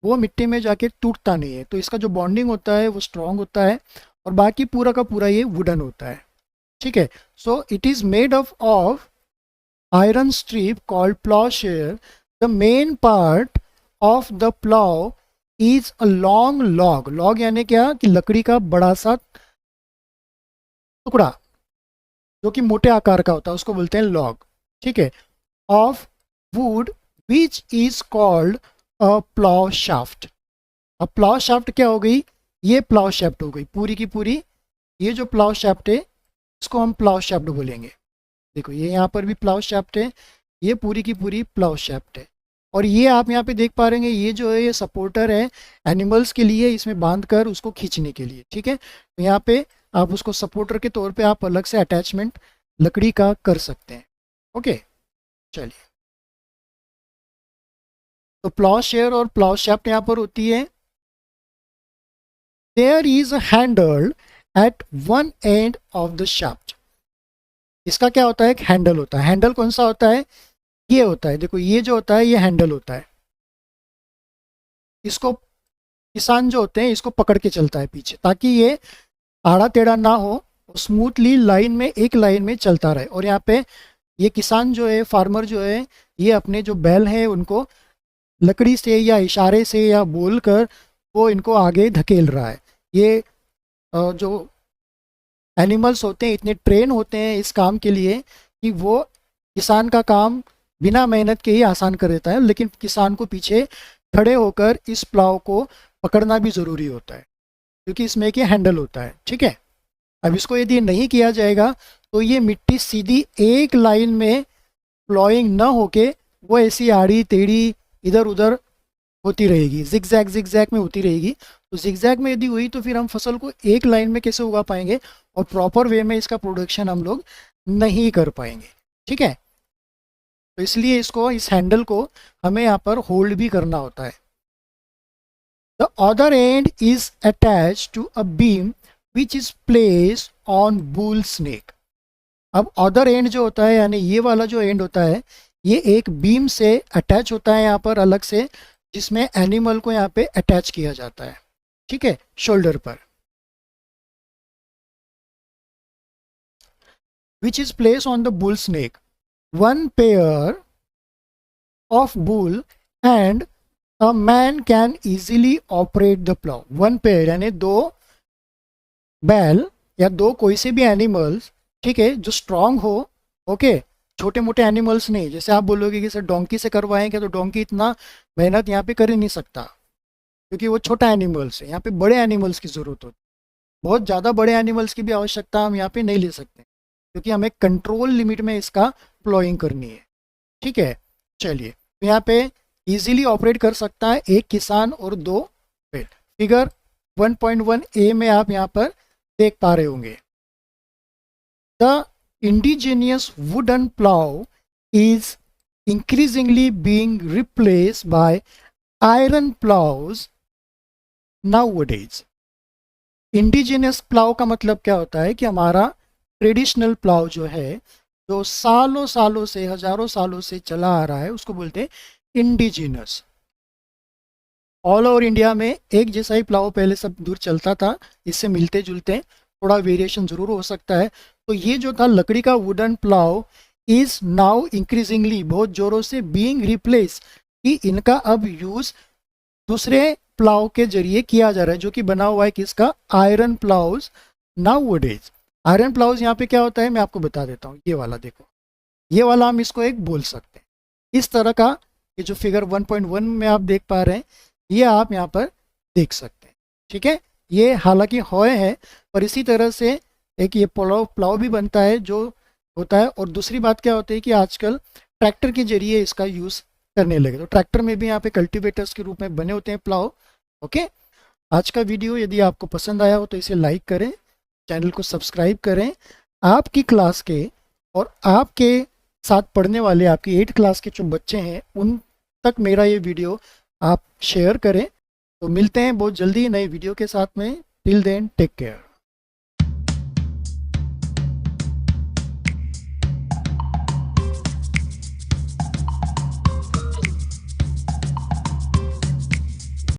वो मिट्टी में जाके टूटता नहीं है, तो इसका जो बॉन्डिंग होता है वो स्ट्रांग होता है, और बाकी पूरा का पूरा ये वुडन होता है। ठीक है, so it is made of iron strip called plowshare. The main part of the plow is a long log. log यानी क्या कि लकड़ी का बड़ा सा टुकड़ा जो कि मोटे आकार का होता है, उसको बोलते हैं लॉग। ठीक है, of would which is called a plough shaft. अब प्लाव शाफ्ट क्या हो गई, ये प्लाव शाफ्ट हो गई पूरी की पूरी। ये जो प्लाव शाफ्ट है इसको हम प्लाव शाफ्ट बोलेंगे। देखो ये यहाँ पर भी प्लाव शाफ्ट है, ये पूरी की पूरी प्लाव शाफ्ट है। और ये आप यहाँ पे देख पा रहे हैं, ये जो है ये सपोर्टर है एनिमल्स के लिए, इसमें बांध कर उसको खींचने के लिए। ठीक है, तो यहाँ पे आप उसको सपोर्टर के तौर पे आप अलग से अटैचमेंट लकड़ी का कर सकते हैं। ओके, चलिए, तो प्लाव शेयर और प्लाव शाफ्ट यहाँ पर होती है। There is a handle at one end of the shaft. इसका क्या होता है, एक हैंडल होता है। हैंडल कौन सा होता है, ये होता है, देखो ये जो होता है ये हैंडल होता है। इसको किसान जो होते हैं इसको पकड़ के चलता है पीछे, ताकि ये आड़ा टेढ़ा ना हो, स्मूथली लाइन में, एक लाइन में चलता रहे। और यहाँ पे ये किसान जो है, फार्मर जो है, ये अपने जो बैल हैं उनको लकड़ी से या इशारे से या बोल कर वो इनको आगे धकेल रहा है। ये जो एनिमल्स होते हैं इतने ट्रेन होते हैं इस काम के लिए कि वो किसान का काम बिना मेहनत के ही आसान कर देता है, लेकिन किसान को पीछे खड़े होकर इस प्लाव को पकड़ना भी ज़रूरी होता है, क्योंकि इसमें एक ये हैंडल होता है। ठीक है, अब इसको यदि नहीं किया जाएगा तो ये मिट्टी सीधी एक लाइन में प्लॉइंग ना होके वो ऐसी आड़ी टेढ़ी इधर उधर होती रहेगी, जिगजैग में होती रहेगी। तो जिगजैग में यदि हुई तो फिर हम फसल को एक लाइन में कैसे उगा पाएंगे, और प्रॉपर वे में इसका प्रोडक्शन हम लोग नहीं कर पाएंगे। ठीक है, तो इसलिए इसको, इस हैंडल को हमें यहाँ पर होल्ड भी करना होता है। The other end is attach to a beam which is place on bull's neck. अब अदर एंड जो होता है, यानी ये वाला जो एंड होता है, ये एक बीम से अटैच होता है यहाँ पर अलग से, जिसमें एनिमल को यहाँ पे अटैच किया जाता है। ठीक है, शोल्डर पर, which is placed on the bull snake. One pair of bull and a man can easily operate the plow. One pair यानी दो बैल या दो कोई से भी एनिमल्स, ठीक है, जो स्ट्रांग हो। ओके, छोटे मोटे एनिमल्स नहीं। जैसे आप बोलोगे कि सर डोंकी से करवाएं क्या, तो डोंकी इतना मेहनत यहाँ पे कर ही नहीं सकता, क्योंकि वो छोटा एनिमल्स है। यहाँ पे बड़े एनिमल्स की ज़रूरत होती है, बहुत ज़्यादा बड़े एनिमल्स की भी आवश्यकता हम यहाँ पे नहीं ले सकते, क्योंकि हमें कंट्रोल लिमिट में इसका प्लॉइंग करनी है। ठीक है, चलिए, तो यहाँ पे इजीली ऑपरेट कर सकता है एक किसान और दो बैल। फिगर 1.1a में आप यहाँ पर देख पा रहे होंगे। The indigenous wooden plough is increasingly being replaced by iron ploughs nowadays. Indigenous plough का मतलब क्या होता है कि हमारा ट्रेडिशनल प्लाव जो है, जो सालों सालों से, हजारों सालों से चला आ रहा है, उसको बोलते हैं इंडिजिनस। ऑल ओवर इंडिया में एक जैसा ही प्लाव पहले सब दूर चलता था, इससे मिलते जुलते थोड़ा वेरिएशन ज़रूर हो सकता है। तो ये जो था लकड़ी का wooden plough is now increasingly, बहुत ज़ोरों से, बीइंग रिप्लेस, कि इनका अब यूज़ दूसरे प्लाव के जरिए किया जा रहा है, जो कि बना हुआ है किसका, iron ploughs nowadays. Iron ploughs यहाँ पे क्या होता है मैं आपको बता देता हूँ। ये वाला देखो, ये वाला हम इसको एक बोल सकते हैं। इस तरह का ये जो फिगर 1.1 में आप देख पा रहे हैं, ये आप यहाँ पर देख सकते हैं। ठीक है, ये हालांकि हॉय है, पर इसी तरह से एक ये प्लाव भी बनता है जो होता है। और दूसरी बात क्या होती है कि आजकल ट्रैक्टर के जरिए इसका यूज़ करने लगे। तो ट्रैक्टर में भी यहाँ पे कल्टीवेटर्स के रूप में बने होते हैं प्लाव। ओके, आज का वीडियो यदि आपको पसंद आया हो तो इसे लाइक करें, चैनल को सब्सक्राइब करें। आपकी क्लास के और आपके साथ पढ़ने वाले आपकी 8 क्लास के जो बच्चे हैं उन तक मेरा ये वीडियो आप शेयर करें। तो मिलते हैं बहुत जल्दी नए वीडियो के साथ में। Till then take care.